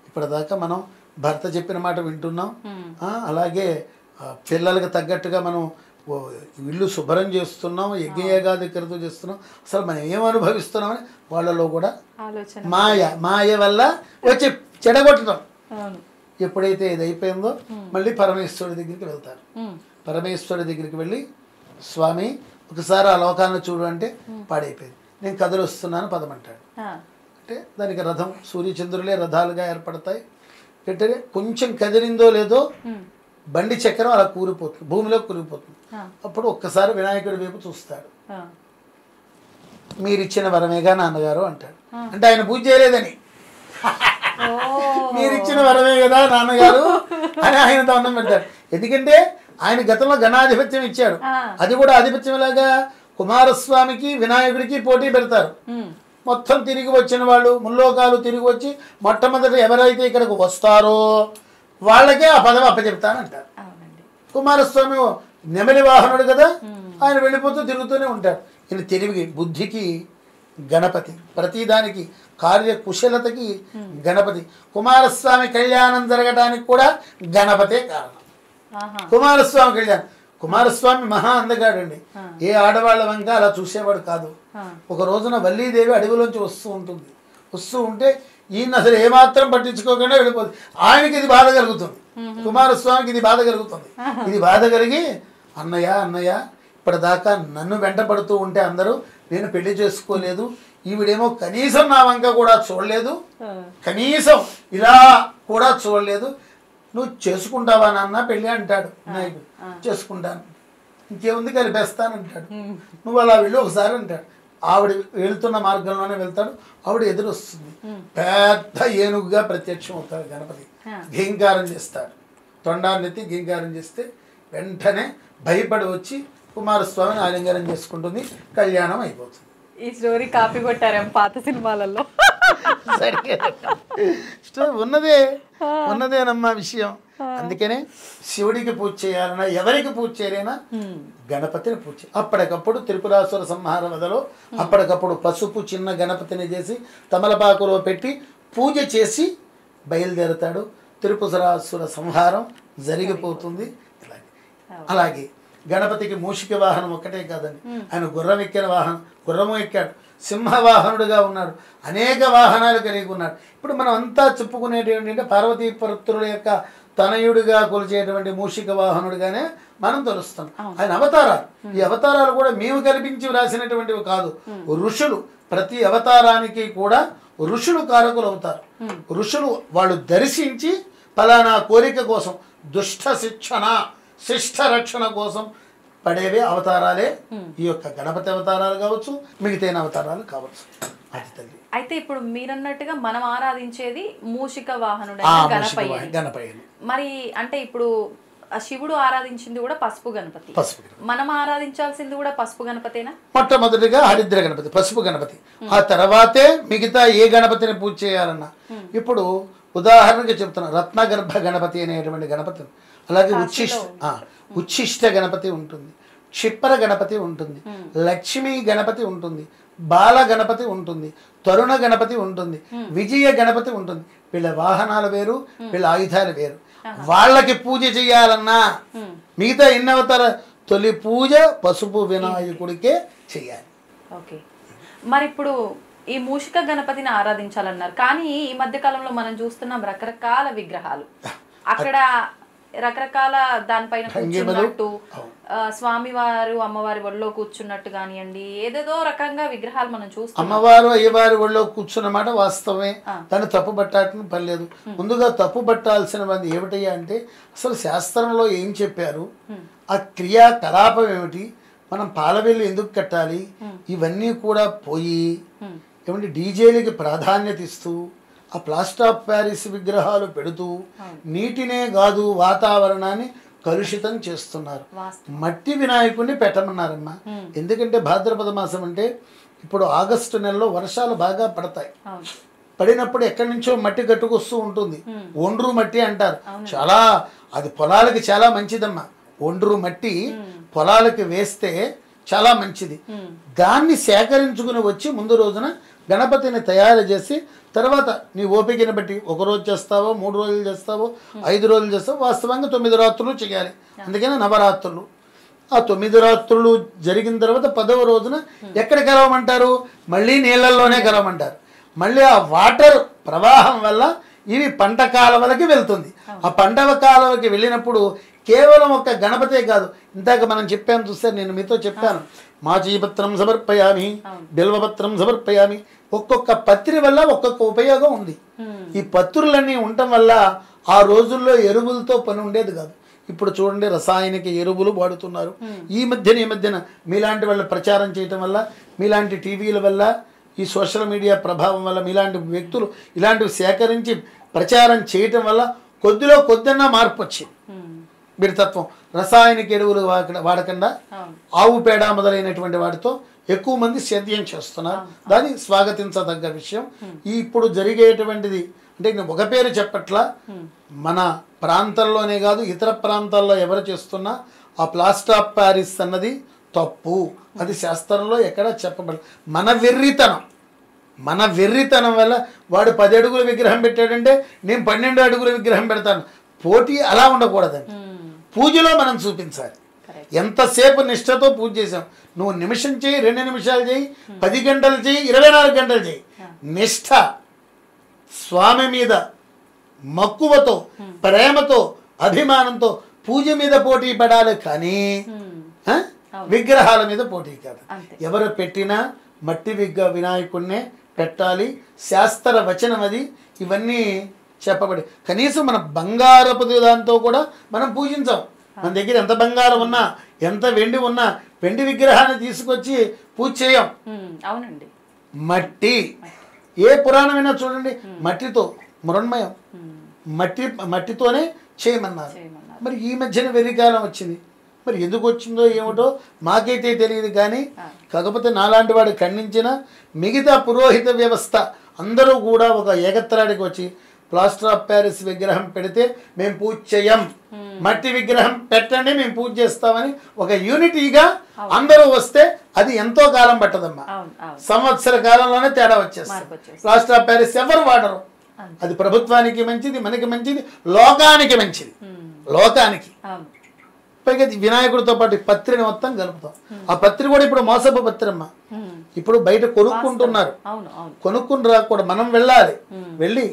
ఇప్పటిదాకా మనం భర్త చెప్పిన మాట వింటున్నాం, అలాగే పిల్లలకు తగ్గట్టుగా మనం ఇల్లు శుభ్రం చేస్తున్నాం, యజ్ఞయాగాది క్రతువు చేస్తున్నాం, అసలు మనం ఏం అనుభవిస్తున్నామని వాళ్ళలో కూడా మాయ వల్ల వచ్చి చెడగొట్టడం. ఎప్పుడైతే ఇది అయిపోయిందో మళ్ళీ పరమేశ్వరుడి దగ్గరికి వెళ్తారు. పరమేశ్వరుడి దగ్గరికి వెళ్ళి, స్వామి ఒకసారి ఆ లోకాన్ని చూడు అంటే పాడైపోయింది, నేను కథలు వస్తున్నాను పదమంటాడు. అంటే దానికి రథం, సూర్యచంద్రులే రథాలుగా ఏర్పడతాయి. అంటే కొంచెం కదిలిందో లేదో బండి చక్రం అలా కూలిపోతుంది, భూమిలో కూలిపోతుంది. అప్పుడు ఒక్కసారి వినాయకుడి వైపు చూస్తాడు. మీరిచ్చిన వరమేగా నాన్నగారు అంటాడు. అంటే ఆయన పూజ చేయలేదని, మీరిచ్చిన వరమే కదా నాన్నగారు అని ఆయన దండం పెడతాడు. ఎందుకంటే ఆయన గతంలో గణాధిపత్యం ఇచ్చాడు, అది కూడా ఆధిపత్యం లాగా కుమారస్వామికి వినాయకుడికి పోటీ పెడతారు. మొత్తం తిరిగి వచ్చిన వాళ్ళు ముల్లోకాలు తిరిగి వచ్చి మొట్టమొదట ఎవరైతే ఇక్కడికి వస్తారో వాళ్ళకే ఆ పదవి అప్పచెప్తానంటారు. కుమారస్వామి నెమలి వాహనుడు కదా, ఆయన వెళ్ళిపోతూ తిరుగుతూనే ఉంటాడు. ఈయన తెలివికి, బుద్ధికి గణపతి, ప్రతిదానికి కార్యకుశలతకి గణపతి. కుమారస్వామి కళ్యాణం జరగడానికి కూడా గణపతే కారణం. కుమారస్వామి కళ్యాణం, కుమారస్వామి మహా అందగాడండి, ఏ ఆడవాళ్ళ వంక అలా చూసేవాడు కాదు. ఒక రోజున వల్లీదేవి అడవిలోంచి వస్తూ ఉంటుంది. వస్తూ ఉంటే ఈయన అసలు ఏమాత్రం పట్టించుకోకుండా వెళ్ళిపోతుంది. ఆయనకి ఇది బాధ కలుగుతుంది, కుమారస్వామికి ఇది బాధ కలుగుతుంది. ఇది బాధ కలిగి అన్నయ్య అన్నయ్య ఇప్పటిదాకా నన్ను వెంట పడుతూ ఉంటే అందరూ నేను పెళ్లి చేసుకోలేదు, ఈవిడేమో కనీసం నా వంక కూడా చూడలేదు, కనీసం ఇలా కూడా చూడలేదు, నువ్వు చేసుకుంటావా నాన్న పెళ్ళి అంటాడు నాయకుడు. చేసుకుంటాను, ఇంకేముంది కలిపేస్తానంటాడు. నువ్వు అలా వెళ్ళి ఒకసారి అంటాడు. ఆవిడ వెళ్తున్న మార్గంలోనే వెళ్తాడు. ఆవిడ ఎదురు వస్తుంది, పెద్ద ఏనుగుగా ప్రత్యక్షం అవుతాడు గణపతి. ఘీంకారం చేస్తాడు, తొండాన్నెత్తి ఘీంకారం చేస్తే వెంటనే భయపడి వచ్చి కుమారస్వామిని ఆలింగనం చేసుకుంటుంది. కళ్యాణం అయిపోతుంది.
ఈ స్టోరీ కాపీ కొట్టారేమో పాత సినిమాలలో.
ఉన్నదేనమ్మా విషయం. అందుకనే శివుడికి పూజ చేయాలన్నా ఎవరికి పూజ చేయలేనా గణపతిని పూజ. అప్పటికప్పుడు త్రిపురాసుర సంహార వదలో అప్పటికప్పుడు పసుపు చిన్న గణపతిని చేసి తమలపాకులో పెట్టి పూజ చేసి బయలుదేరతాడు. త్రిపురాసుర సంహారం జరిగిపోతుంది. అలాగే గణపతికి మూషిక వాహనం ఒక్కటే కాదండి, ఆయన గుర్రం ఎక్కిన వాహనం, గుర్రము ఎక్కాడు, సింహవాహనుడుగా ఉన్నాడు, అనేక వాహనాలు కలిగి ఉన్నాడు. ఇప్పుడు మనం అంతా చెప్పుకునేది ఏంటంటే పార్వతీ పుత్రుల యొక్క తనయుడిగా కొలిచేటువంటి మూషిక వాహనుడిగానే మనం తెలుస్తాం. ఆయన అవతారాలు, ఈ అవతారాలు కూడా మేము కల్పించి వ్రాసినటువంటివి కాదు. ఋషులు ప్రతి అవతారానికి కూడా ఋషులు కారకులు అవుతారు. ఋషులు వాళ్ళు దర్శించి ఫలానా కోరిక కోసం, దుష్ట శిక్షణ శిష్ట రక్షణ కోసం పడేవే అవతారాలే ఈ యొక్క గణపతి అవతారాలు కావచ్చు, మిగతా అవతారాలు కావచ్చు. అది తల్లి.
అయితే ఇప్పుడు మీరన్నట్టుగా మనం ఆరాధించేది మూషిక వాహనుడు
గణపయ్య.
మరి అంటే ఇప్పుడు శివుడు ఆరాధించింది కూడా పసుపు గణపతి, మనం ఆరాధించాల్సింది కూడా పసుపు గణపతేనా?
మొట్టమొదటిగా హరిద్ర గణపతి, పసుపు గణపతి. ఆ తర్వాతే మిగతా ఏ గణపతిని పూజ చేయాలన్నా. ఇప్పుడు ఉదాహరణకి చెప్తున్నా, రత్నగర్భ గణపతి అనేటువంటి గణపతి, అలాగే ఉచ్ఛిష్ట గణపతి ఉంటుంది, క్షిప్ర గణపతి ఉంటుంది, లక్ష్మీ గణపతి ఉంటుంది, బాల గణపతి ఉంటుంది, తరుణ గణపతి ఉంటుంది, విజయ గణపతి ఉంటుంది. వీళ్ళ వాహనాలు వేరు, వీళ్ళ ఆయుధాలు వేరు. వాళ్ళకి పూజ చేయాలన్నా మిగతా ఎన్ని అవతార తొలి పూజ పసుపు వినాయకుడికే చేయాలి.
ఓకే, మరి ఇప్పుడు ఈ మూషిక గణపతిని ఆరాధించాలన్నారు, కానీ ఈ మధ్య కాలంలో మనం చూస్తున్నాం రకరకాల విగ్రహాలు, అక్కడ రకరకాల దానిపైన కూర్చున్నట్టు, స్వామివారు అమ్మవారి ఒళ్ళో కూర్చున్నట్టు కానివ్వండి, ఏదేదో రకంగా విగ్రహాలు మనం చూస్తాం.
అమ్మవారు అయ్యవారి ఒళ్ళో కూర్చున్నమాట వాస్తవమే, దాన్ని తప్పు పట్టాల్సిన పని లేదు. ముందుగా తప్పు పట్టాల్సిన మంది ఏమిటయ్యా అంటే, అసలు శాస్త్రంలో ఏం చెప్పారు, ఆ క్రియాకలాపం ఏమిటి, మనం పాలవెల్లు ఎందుకు కట్టాలి, ఇవన్నీ కూడా పోయి ఏమంటే డీజేలకి ప్రాధాన్యత ఇస్తూ ఆ ప్లాస్టర్ ఆఫ్ ప్యారిస్ విగ్రహాలు పెడుతూ నీటినే కాదు వాతావరణాన్ని కలుషితం చేస్తున్నారు. మట్టి వినాయకుడిని పెట్టమన్నారమ్మా. ఎందుకంటే భాద్రపద మాసం అంటే ఇప్పుడు ఆగస్టు నెలలో వర్షాలు బాగా పడతాయి. పడినప్పుడు ఎక్కడి నుంచో మట్టి కట్టుకొస్తూ ఉంటుంది, ఒండ్రు మట్టి అంటారు. చాలా అది పొలాలకి చాలా మంచిదమ్మా. ఒండ్రు మట్టి పొలాలకి వేస్తే చాలా మంచిది. దాన్ని సేకరించుకుని వచ్చి ముందు రోజున గణపతిని తయారు చేసి తర్వాత నీ ఓపికని బట్టి 1 రోజు చేస్తావో, 3 రోజులు చేస్తావో, 5 రోజులు చేస్తావో, వాస్తవంగా 9 రాత్రులు చేయాలి. అందుకని నవరాత్రులు. ఆ 9 రాత్రులు జరిగిన తర్వాత 10వ రోజున ఎక్కడ కలవమంటారు, మళ్ళీ నీళ్ళల్లోనే కలవమంటారు. మళ్ళీ ఆ వాటర్ ప్రవాహం వల్ల ఇవి పంట కాలువలకి వెళ్తుంది. ఆ పంట కాలువకి వెళ్ళినప్పుడు కేవలం ఒక గణపతే కాదు, ఇందాక మనం చెప్పాను చూస్తే, నేను మీతో చెప్పాను, మాచీపత్రం సమర్పయామి, బిల్వపత్రం సమర్పయామి. ఒక్కొక్క పత్రి వల్ల ఒక్కొక్క ఉపయోగం ఉంది. ఈ పత్రులన్నీ ఉండటం వల్ల ఆ రోజుల్లో ఎరువులతో పని ఉండేది కాదు. ఇప్పుడు చూడండి రసాయనిక ఎరువులు వాడుతున్నారు. ఈ మధ్యన మీలాంటి వాళ్ళ ప్రచారం చేయటం వల్ల, మీలాంటి టీవీల వల్ల, ఈ సోషల్ మీడియా ప్రభావం వల్ల, మీలాంటి వ్యక్తులు ఇలాంటివి సేకరించి ప్రచారం చేయటం వల్ల కొద్దిన్నా మార్పు వచ్చింది. బిడతత్వం, రసాయనిక ఎరువులు వాడకుండా ఆవు పేడ మొదలైనటువంటి వాటితో ఎక్కువ మంది సేద్యం చేస్తున్నారు. దాన్ని స్వాగతించదగ్గ విషయం. ఈ ఇప్పుడు జరిగేటువంటిది అంటే నేను ఒక పేరు చెప్పట్లా, మన ప్రాంతంలోనే కాదు ఇతర ప్రాంతాల్లో ఎవరు చేస్తున్నా ఆ ప్లాస్టర్ ఆఫ్ ప్యారిస్ అన్నది తప్పు. అది శాస్త్రంలో ఎక్కడ చెప్పబడదు. మన వెర్రితనం వల్ల వాడు 10 అడుగుల విగ్రహం పెట్టాడంటే నేను 12 అడుగుల విగ్రహం పెడతాను. పోటీ అలా ఉండకూడదండి. పూజలో మనం చూపించాలి. ఎంతసేపు నిష్ఠతో పూజ చేసాం. నువ్వు నిమిషం చేయి, 2 నిమిషాలు చేయి, 10 గంటలు చేయి, 24 గంటలు చేయి. నిష్ఠ స్వామి మీద మక్కువతో ప్రేమతో అభిమానంతో పూజ మీద పోటీ పడాలి కానీ విగ్రహాల మీద పోటీ కాదు. ఎవరు పెట్టినా మట్టి వినాయకుడినే పెట్టాలి, శాస్త్ర వచనం అది. ఇవన్నీ చెప్పబడి కనీసం మన బంగారపు దాంతో కూడా మనం పూజించాం. మన దగ్గర ఎంత బంగారం ఉన్నా ఎంత వెండి ఉన్నా వెండి విగ్రహాన్ని తీసుకొచ్చి పూజ చేయం.
అవునండి.
మట్టి ఏ పురాణమైనా చూడండి మట్టితో మృణ్మయం, మట్టితోనే చేయమన్నారు. మరి ఈ మధ్యన వెర్రికాలం వచ్చింది, మరి ఎందుకు వచ్చిందో ఏమిటో మాకైతే తెలియదు. కానీ కాకపోతే నాలాంటి వాడు ఖండించిన మిగతా పురోహిత వ్యవస్థ అందరూ కూడా ఒక ఏకత్రానికి వచ్చి ప్లాస్టర్ ఆఫ్ ప్యారిస్ విగ్రహం పెడితే మేము పూజ చేయం, మట్టి విగ్రహం పెట్టండి మేము పూజ చేస్తామని ఒక యూనిటీగా అందరూ వస్తే అది ఎంతో కాలం పట్టదమ్మా. సంవత్సర కాలంలోనే తేడా వచ్చేస్తుంది. ప్లాస్టర్ ఆఫ్ ప్యారిస్ ఎవరు వాడరు. అది ప్రభుత్వానికి మంచిది, మనకి మంచిది, లోకానికి మంచిది. లోకానికి పైగా వినాయకుడితో పాటు పత్రిని మొత్తం కలుపుతాం. ఆ పత్రి కూడా ఇప్పుడు మోసపు పత్రమ్మ. ఇప్పుడు బయట కొనుక్కుంటున్నారు. కొనుక్కుని రాకూడదు, మనం వెళ్ళాలి. వెళ్ళి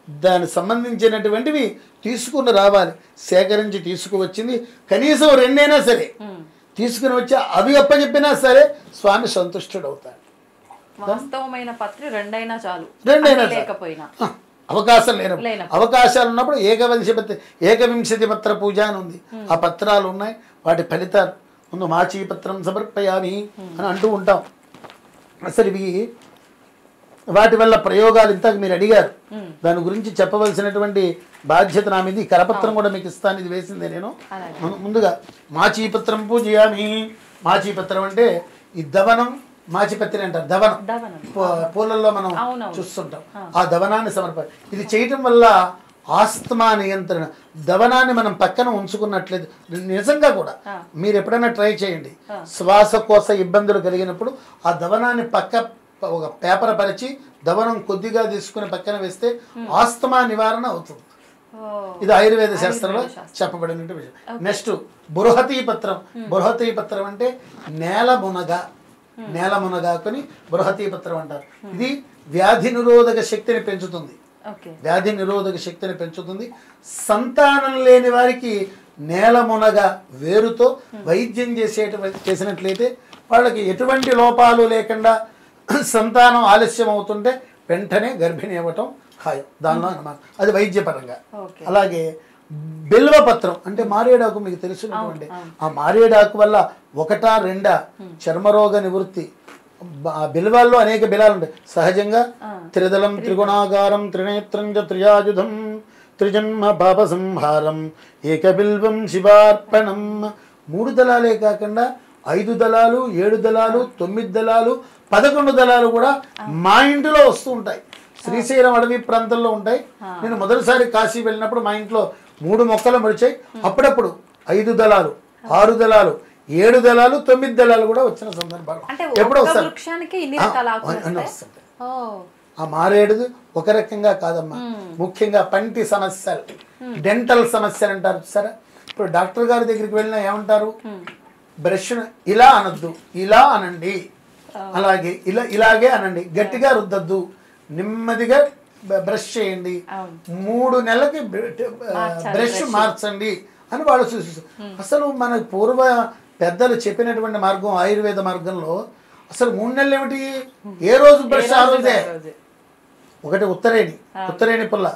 దానికి సంబంధించినటువంటివి తీసుకుని రావాలి. సేకరించి తీసుకువచ్చింది కనీసం 2 అయినా సరే తీసుకుని వచ్చి అవి అప్పచెప్పినా సరే స్వామి సంతుష్టుడు అవుతాడు.
వాస్తవమైన పత్రి 2 అయినా చాలు,
2 అయినా
లేకపోయినా
అవకాశం లేనప్పుడు, అవకాశాలు ఉన్నప్పుడు ఏకవింశతి పత్ర పూజ అని ఉంది. ఆ పత్రాలు ఉన్నాయి, వాటి ఫలితాలు ముందు మాచీ పత్రం సమర్పయామి అని అంటూ ఉంటాం. అసలు ఇవి వాటి వల్ల ప్రయోగాలు ఇంతకు మీరు అడిగారు, దాని గురించి చెప్పవలసినటువంటి బాధ్యత నా మీద. కరపత్రం కూడా మీకు ఇస్తాను, ఇది వేసిందే నేను. ముందుగా మాచీపత్రం పూజయామి. మాచీపత్రం అంటే ఈ దవనం, మాచిపత్రి అంటారు దవనం, పూలల్లో మనం చూస్తుంటాం. ఆ దవనాన్ని ఇది చేయటం వల్ల ఆస్తమా నియంత్రణ. దవనాన్ని మనం పక్కన ఉంచుకున్నట్లేదు. నిజంగా కూడా మీరు ఎప్పుడైనా ట్రై చేయండి. శ్వాసకోశ ఇబ్బందులు కలిగినప్పుడు ఆ దవనాన్ని ఒక పేపర్ పరిచి దవనం కొద్దిగా తీసుకుని పక్కన వేస్తే ఆస్తమా నివారణ అవుతుంది. ఇది ఆయుర్వేద శాస్త్రంలో చెప్పబడిన విషయం. నెక్స్ట్ బృహతీ పత్రం. బృహతీ పత్రం అంటే నేల మునగాకుని బృహతీ పత్రం అంటారు. ఇది వ్యాధి నిరోధక శక్తిని పెంచుతుంది. వ్యాధి నిరోధక శక్తిని పెంచుతుంది. సంతానం లేని వారికి నేల మునగ వేరుతో వైద్యం చేసినట్లయితే వాళ్ళకి ఎటువంటి లోపాలు లేకుండా సంతానం ఆలస్యం అవుతుంటే వెంటనే గర్భిణి అవ్వటం ఖాయం. దానిలో అన్నమాట అది వైద్యపరంగా. అలాగే బిల్వపత్రం అంటే మారేడాకు మీకు తెలిసినటువంటి ఆ మారేడాకు వల్ల 1, 2 చర్మరోగ నివృత్తి. ఆ బిల్వాల్లో అనేక బిలాలు ఉంటాయి. సహజంగా త్రిదళం త్రిగుణాకారం త్రినేత్రం త్రియాయుధం త్రిజన్మ పాప సంహారం ఏకబిల్వం శివార్పణం. 3 దళాలే కాకుండా 5 దళాలు 7 దళాలు 9 దళాలు 11 దళాలు కూడా మా ఇంటిలో వస్తూ ఉంటాయి. శ్రీశైలం అడవి ప్రాంతంలో ఉంటాయి. నేను మొదటిసారి కాశీ వెళ్ళినప్పుడు మా ఇంట్లో 3 మొక్కలు మడిచాయి. అప్పుడప్పుడు 5 దళాలు 6 దళాలు 7 దళాలు 9 దళాలు కూడా వచ్చిన సందర్భాలు ఎప్పుడు వస్తాయి. ఆ మారేడు ఒక రకంగా కాదమ్మా. ముఖ్యంగా పంటి సమస్యలు, డెంటల్ సమస్యలు అంటారు సరే. ఇప్పుడు డాక్టర్ గారి దగ్గరికి వెళ్ళినా ఏమంటారు, బ్రష్ ఇలా అనొద్దు, ఇలా అనండి, అలాగే ఇలాగే అనండి, గట్టిగా రుద్దద్దు, నెమ్మదిగా బ్రష్ చేయండి, 3 నెలలకి బ్రష్ మార్చండి అని వాళ్ళు సూచిస్తారు. అసలు మన పూర్వ పెద్దలు చెప్పినటువంటి మార్గం ఆయుర్వేద మార్గంలో అసలు 3 నెలలు ఏమిటి, ఏ రోజు బ్రష్ ఆ రోజే. ఒకటి ఉత్తరేణి పుల్ల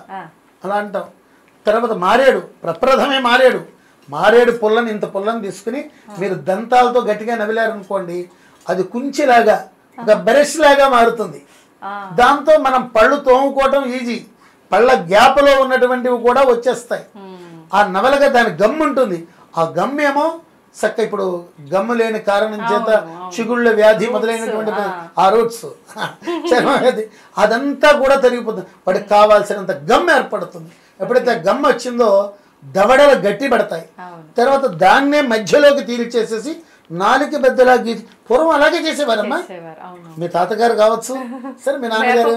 అలా అంటాం. తర్వాత మారేడు, ప్రప్రథమే మారేడు పుల్లని, ఇంత పుల్లని తీసుకుని మీరు దంతాలతో గట్టిగా నవిలారనుకోండి, అది కుంచిలాగా ఒక బ్రష్ లాగా మారుతుంది. దాంతో మనం పళ్ళు తోముకోవటం ఈజీ. పళ్ళ గ్యాప్లో ఉన్నటువంటివి కూడా వచ్చేస్తాయి. ఆ నవలగా దాని గమ్ ఉంటుంది. ఆ గమ్ ఏమో చక్క ఇప్పుడు గమ్ము లేని కారణం చేత చిగుళ్ళ వ్యాధి మొదలైనటువంటి ఆ రూట్స్ చర్మ వ్యాధి అదంతా కూడా తరిగిపోతుంది. వాడికి కావాల్సినంత గమ్ ఏర్పడుతుంది. ఎప్పుడైతే గమ్ వచ్చిందో దవడలు గట్టి పడతాయి. తర్వాత దాన్నే మధ్యలోకి తీరిచేసేసి 4 బద్దలా గీసి, పూర్వం అలాగే చేసేవారమ్మా. మీ తాతగారు కావచ్చు, సరే మీ నాన్నగారు,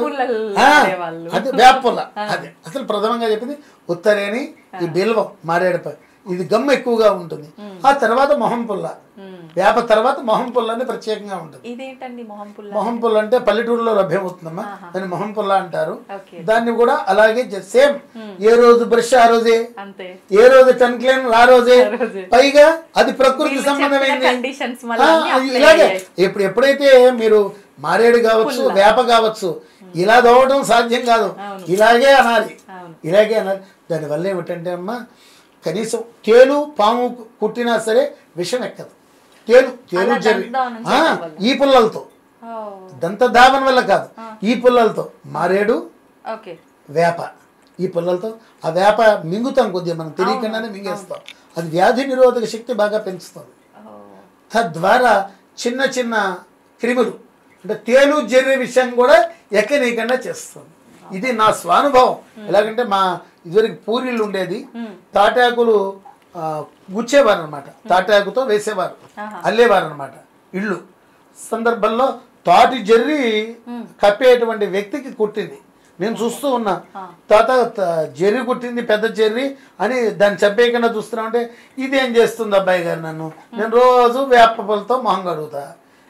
అదే వేపుల్ల. అదే అసలు ప్రథమంగా చెప్పింది ఉత్తరేణి, ఈ బిల్వం, మారేడుపై ఇది గమ్ము ఎక్కువగా ఉంటుంది. ఆ తర్వాత మొహం పుల్ల, వేప తర్వాత మొహం పుల్ల అని ప్రత్యేకంగా ఉంటుంది.
ఇదేంటండి మొహం పుల్ల?
మొహం పుల్ల అంటే పల్లెటూరులో లభ్యమవుతుందమ్మా, దాన్ని మొహం పుల్ల అంటారు.
ఓకే.
దాన్ని కూడా అలాగే సేమ్ ఏ రోజు బ్రష్ ఆ రోజే,
అంతే.
ఏ రోజు టన్ క్లీనర్ ఆ రోజే, పైగా అది ప్రకృతి సంబంధమైంది.
కండిషన్స్
ఇలాగే ఎప్పుడైతే మీరు మారేడు కావచ్చు, వేప కావచ్చు, ఇలా దోవడం సాధ్యం కాదు, ఇలాగే అనాలి, ఇలాగే అనాలి. దానివల్ల ఏమిటంటే అమ్మా, కనీసం తేలు పాము కుట్టినా సరే విషం ఎక్కదు. తేలు జరి ఈ పుల్లలతో, దంతధావన వల్ల కాదు, ఈ పుల్లలతో మారేడు వేప, ఈ పుల్లలతో ఆ వేప మింగుతాం, కొద్దిగా మనం తెలియకుండానే మింగేస్తాం. అది వ్యాధి నిరోధక శక్తి బాగా పెంచుతుంది. తద్వారా చిన్న చిన్న క్రిములు అంటే తేలు జర్రి విషయం కూడా ఎక్కనీయకుండా చేస్తుంది. ఇది నా స్వానుభవం. ఎలాగంటే మా ఇదివరకు పూరీలు ఉండేది, తాటాకులు గుచ్చేవారు అనమాట, తాటాకుతో వేసేవారు, అల్లేవారు అనమాట ఇళ్ళు. సందర్భంలో తాటి జర్రి కప్పేటువంటి వ్యక్తికి కుట్టింది. నేను చూస్తూ ఉన్నా, తాత జర్రి కుట్టింది, పెద్ద జర్రి అని దాన్ని చంపేయకుండా చూస్తున్నా అంటే, ఇదేం చేస్తుంది అబ్బాయి గారు నన్ను, నేను రోజు వేప పూలతో మొహం కడుగుతా,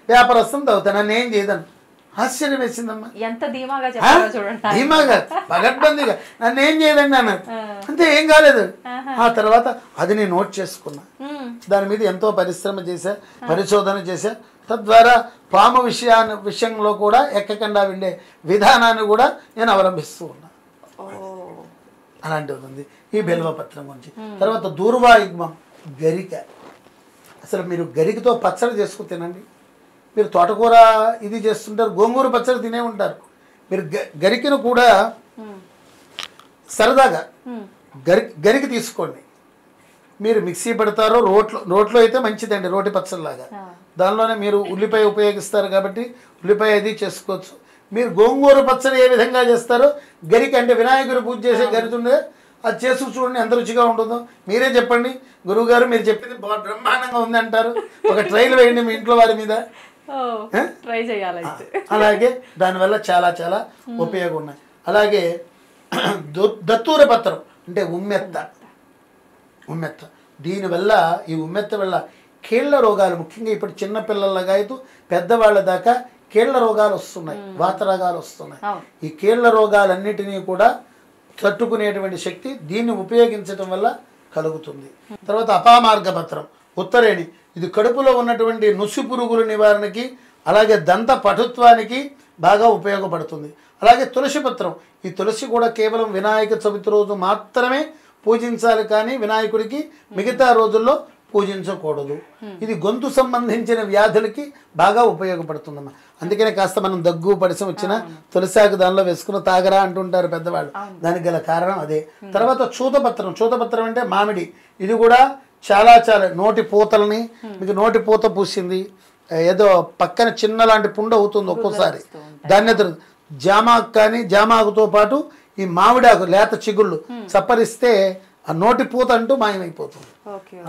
వేప రసం తాగుతా, నన్ను ఏం చేయదని. ఆశ్చర్యం వేసిందమ్మా.
ఎంత ధీమాగా చెప్పారో చూడండి.
ధీమాగా పగడ్బందీగా నన్ను ఏం చేయదండి అన్నారు. అంతే, ఏం కాలేదు. ఆ తర్వాత అది నేను నోట్ చేసుకున్నా, దాని మీద ఎంతో పరిశ్రమ చేశా, పరిశోధన చేశా. తద్వారా పాము విషయంలో కూడా ఎక్కకుండా ఉండే విధానాన్ని కూడా నేను అవలంబిస్తూ ఉన్నా. అలాంటిది ఉంది ఈ బెల్వపత్రం గురించి. తర్వాత దూర్వాయుగ్మం, గరిక. అసలు మీరు గరికతో పచ్చడి చేసుకుని తినండి. మీరు తోటకూర ఇది చేస్తుంటారు, గోంగూర పచ్చడి తినే ఉంటారు. మీరు గరికను కూడా సరదాగా గరికి తీసుకోండి. మీరు మిక్సీ పెడతారో రోట్లో అయితే మంచిదండి, రోటి పచ్చడిలాగా. దానిలోనే మీరు ఉల్లిపాయ ఉపయోగిస్తారు కాబట్టి ఉల్లిపాయ అది చేసుకోవచ్చు. మీరు గోంగూర పచ్చడి ఏ విధంగా చేస్తారో గరికి, అంటే వినాయకుడు పూజ చేసే గరికి ఉండే, అది చేసుకు చూడండి ఎంత రుచిగా ఉంటుందో. మీరే చెప్పండి గురువుగారు, మీరు చెప్పింది బ్రహ్మాండంగా ఉంది అంటారు. ఒక ట్రైల్ వేయండి మీ ఇంట్లో వారి మీద,
ట్రై చేయాలి.
అలాగే దానివల్ల చాలా చాలా ఉపయోగం ఉన్నాయి. అలాగే దత్తూర పత్రం అంటే ఉమ్మెత్త. దీనివల్ల ఈ ఉమ్మెత్త వల్ల కీళ్ల రోగాలు, ముఖ్యంగా ఇప్పుడు చిన్నపిల్లలగా అయితే పెద్దవాళ్ళ దాకా కీళ్ల రోగాలు వస్తున్నాయి, వాత రోగాలు వస్తున్నాయి. ఈ కీళ్ల రోగాలన్నిటినీ కూడా తట్టుకునేటువంటి శక్తి దీన్ని ఉపయోగించడం వల్ల కలుగుతుంది. తర్వాత అపామార్గ పత్రం, ఉత్తరేణి. ఇది కడుపులో ఉన్నటువంటి నుసి పురుగుల నివారణకి, అలాగే దంత పటుత్వానికి బాగా ఉపయోగపడుతుంది. అలాగే తులసి పత్రం. ఈ తులసి కూడా కేవలం వినాయక చవితి రోజు మాత్రమే పూజించాలి, కానీ వినాయకుడికి మిగతా రోజుల్లో పూజించకూడదు. ఇది గొంతు సంబంధించిన వ్యాధులకి బాగా ఉపయోగపడుతుందమ్మా. అందుకనే కాస్త మనం దగ్గు పడిసం వచ్చిన తులసాకు దానిలో వేసుకుని తాగరా అంటుంటారు పెద్దవాళ్ళు. దానికి గల కారణం అదే. తర్వాత చూతపత్రం అంటే మామిడి. ఇది కూడా చాలా చాలా నోటి పూతల్ని, మీకు నోటి పూత పూసింది, ఏదో పక్కన చిన్న లాంటి పుండు అవుతుంది ఒక్కోసారి, దాన్ని జామాకు కానీ జామాకుతో పాటు ఈ మామిడాకు లేత చిగుళ్ళు చప్పరిస్తే ఆ నోటి పూత అంటూ మాయమైపోతుంది.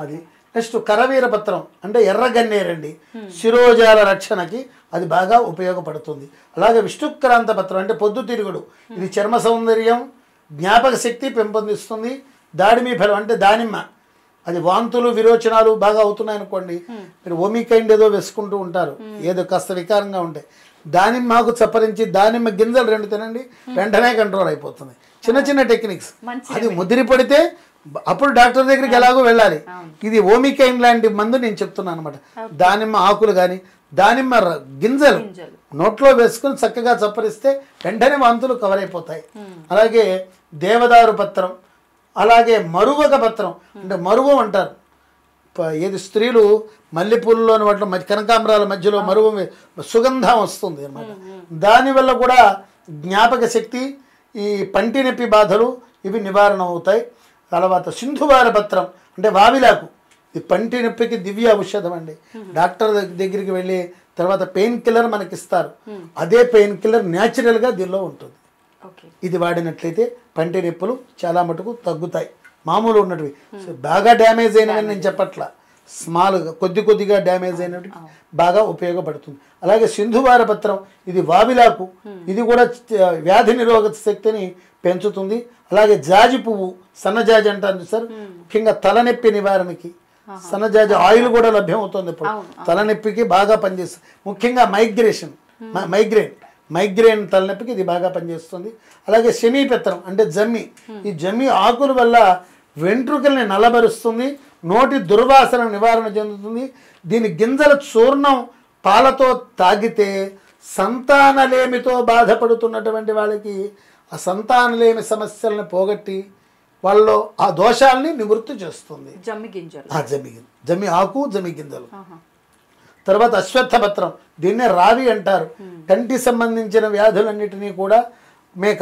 అది నెక్స్ట్ కరవీర పత్రం అంటే ఎర్రగన్నేరండి, శిరోజాల రక్షణకి అది బాగా ఉపయోగపడుతుంది. అలాగే విష్ణుక్రాంత పత్రం అంటే పొద్దుతిరుగుడు. ఇది చర్మ సౌందర్యం, జ్ఞాపక శక్తి పెంపొందిస్తుంది. దాడిమి ఫలం అంటే దానిమ్మ, అది వాంతులు విరోచనాలు బాగా అవుతున్నాయి అనుకోండి, మీరు ఓమికైండ్ ఏదో వేసుకుంటూ ఉంటారు, ఏదో కాస్త వికారంగా ఉంటాయి, దానిమ్మకు చప్పరించి దానిమ్మ గింజలు 2 తినండి, వెంటనే కంట్రోల్ అయిపోతుంది. చిన్న చిన్న టెక్నిక్స్. అది ముదిరి పడితే అప్పుడు డాక్టర్ దగ్గరికి ఎలాగో వెళ్ళాలి. ఇది ఓమికైన్ లాంటి మందు నేను చెప్తున్నాను అనమాట. దానిమ్మ ఆకులు కానీ దానిమ్మ గింజలు నోట్లో వేసుకుని చక్కగా చప్పరిస్తే వెంటనే వాంతులు కవర్ అయిపోతాయి. అలాగే దేవదారు పత్రం, అలాగే మరువక పత్రం అంటే మరువం అంటారు. ఏది స్త్రీలు మల్లెపూలలోని వాటిలో కనకాంబరాల మధ్యలో మరువం సుగంధం వస్తుంది అన్నమాట. దానివల్ల కూడా జ్ఞాపక శక్తి, ఈ పంటి నొప్పి బాధలు ఇవి నివారణ అవుతాయి. తర్వాత సింధువార పత్రం అంటే వావిలాకు. ఈ పంటి నొప్పికి దివ్య ఔషధం అండి. డాక్టర్ దగ్గరికి వెళ్ళి తర్వాత పెయిన్ కిల్లర్ మనకి ఇస్తారు, అదే పెయిన్ కిల్లర్ న్యాచురల్గా దీనిలో ఉంటుంది. ఇది వాడినట్లయితే పంటి నొప్పులు చాలా మటుకు తగ్గుతాయి. మామూలు ఉన్నటివి బాగా డ్యామేజ్ అయినవి నేను చెప్పట్లా, స్మాల్గా కొద్దిగా డ్యామేజ్ అయినవి బాగా ఉపయోగపడుతుంది. అలాగే సింధువార పత్రం ఇది వావిలాకు, ఇది కూడా వ్యాధి నిరోధక శక్తిని పెంచుతుంది. అలాగే జాజి పువ్వు, సన్నజాజి అంటారు సార్, ముఖ్యంగా తలనొప్పి నివారణకి, సన్నజాజి ఆయిల్ కూడా లభ్యం అవుతుంది ఇప్పుడు. తలనొప్పికి బాగా పనిచేస్తుంది, ముఖ్యంగా మైగ్రేన్ తలనొప్పికి ఇది బాగా పనిచేస్తుంది. అలాగే శమీపత్రం అంటే జమ్మి, ఈ జమ్మి ఆకుల వల్ల వెంట్రుకల్ని నల్లబరుస్తుంది, నోటి దుర్వాసన నివారణ చెందుతుంది. దీని గింజల చూర్ణం పాలతో తాగితే సంతానలేమితో బాధపడుతున్నటువంటి వాళ్ళకి ఆ సంతానలేమి సమస్యలను పోగొట్టి వాళ్ళలో ఆ దోషాలని నివృత్తి చేస్తుంది. జమ్మి ఆకు, జమ్మి గింజలు. తర్వాత అశ్వత్థపత్రం, దీన్నే రావి అంటారు. కంటి సంబంధించిన వ్యాధులన్నిటినీ కూడా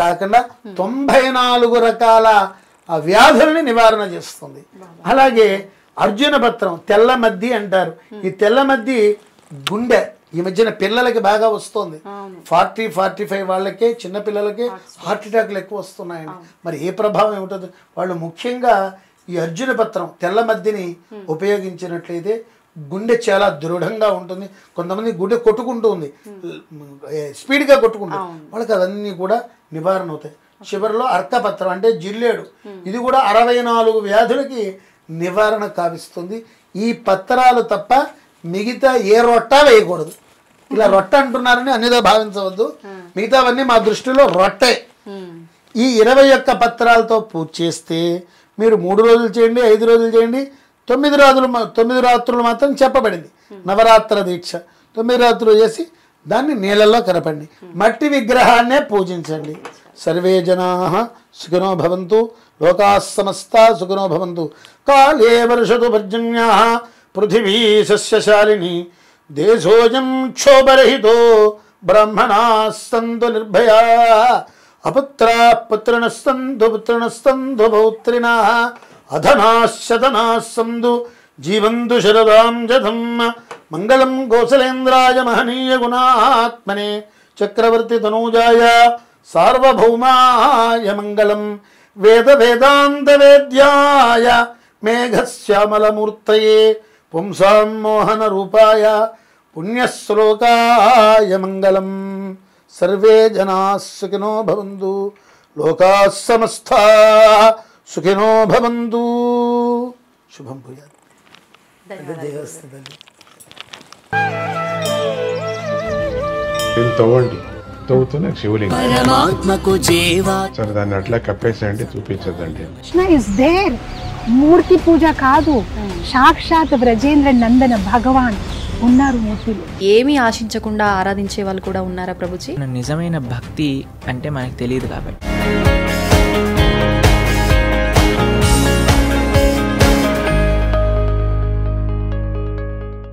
కాకుండా 94 రకాల వ్యాధులని నివారణ చేస్తుంది. అలాగే అర్జున పత్రం, తెల్ల మద్ది అంటారు. ఈ తెల్ల మద్ది గుండె ఈ మధ్యన పిల్లలకి బాగా వస్తుంది. 40-45 వాళ్ళకే, చిన్న పిల్లలకే హార్ట్ అటాక్లు ఎక్కువ వస్తున్నాయండి. మరి ఏ ప్రభావం ఏమిటో వాళ్ళు ముఖ్యంగా ఈ అర్జున పత్రం తెల్ల మద్దిని ఉపయోగించినట్లయితే గుండె చాలా దృఢంగా ఉంటుంది. కొంతమంది గుండె కొట్టుకుంటుంది, స్పీడ్గా కొట్టుకుంటుంది, వాళ్ళకి అవన్నీ కూడా నివారణ అవుతాయి. చివరిలో అర్కపత్రం అంటే జిల్లేడు, ఇది కూడా 64 వ్యాధులకి నివారణ కావిస్తుంది. ఈ పత్రాలు తప్ప మిగతా ఏ రొట్ట వేయకూడదు. ఇలా రొట్ట అంటున్నారని అన్నిదా భావించవద్దు, మిగతావన్నీ మా దృష్టిలో రొట్టే. ఈ 21 పత్రాలతో పూజ చేస్తే మీరు 3 రోజులు చేయండి, 5 రోజులు చేయండి, 9 రాత్రులు మాత్రం చెప్పబడింది. నవరాత్ర దీక్ష 9 రాత్రులు చేసి దాన్ని నీళ్ళల్లో కలపండి. మట్టి విగ్రహాన్నే పూజించండి. సర్వే జనాః సుఖినో భవంతు, లోకాః సమస్తాః సుఖినో భవంతు. కాలే వర్షతు పర్జన్యాః పృథివీ సస్యశాలిని, దేశోऽयं క్షోభరహితో బ్రాహ్మణాः సంతు నిర్భయాः, అపుత్రాः పుత్రిణः సంతు పౌత్రిణः, అధనాः శతనాः సంతు జీవంతు శరదాం శతం. మంగళం కౌసలేంద్రాయ మహనీయ గుణాత్మనే చక్రవర్తి తనూజాయ సార్వభౌమాయ మంగళం. వేద వేదాంత వేద్యాయ మేఘశ్యామలమూర్తయే పుంసాం మోహన రూపాయ పుణ్యశ్లోకాయ మంగళం. సర్వే జనాః సుఖినో భవంతు, లోకాః సమస్తాః సుఖినో భవంతు. శుభం భూయాత్.
తవ్వండి, తవ్వుతూనే శివలింగం.
పరమాత్మకు జీవా.
సరే దాన్ని అట్లా కప్పేసేయండి, చూపించదండి.
Krishna is there. మూర్తి పూజ కాదు, సాక్షాత్ బ్రజేంద్ర నందన భగవాన్ ఉన్నారు మూర్తిలో.
ఏమీ ఆశించకుండా ఆరాధించే వాళ్ళు కూడా ఉన్నారా ప్రభుజీ?
నిజమైన భక్తి అంటే మనకు తెలియదు కాబట్టి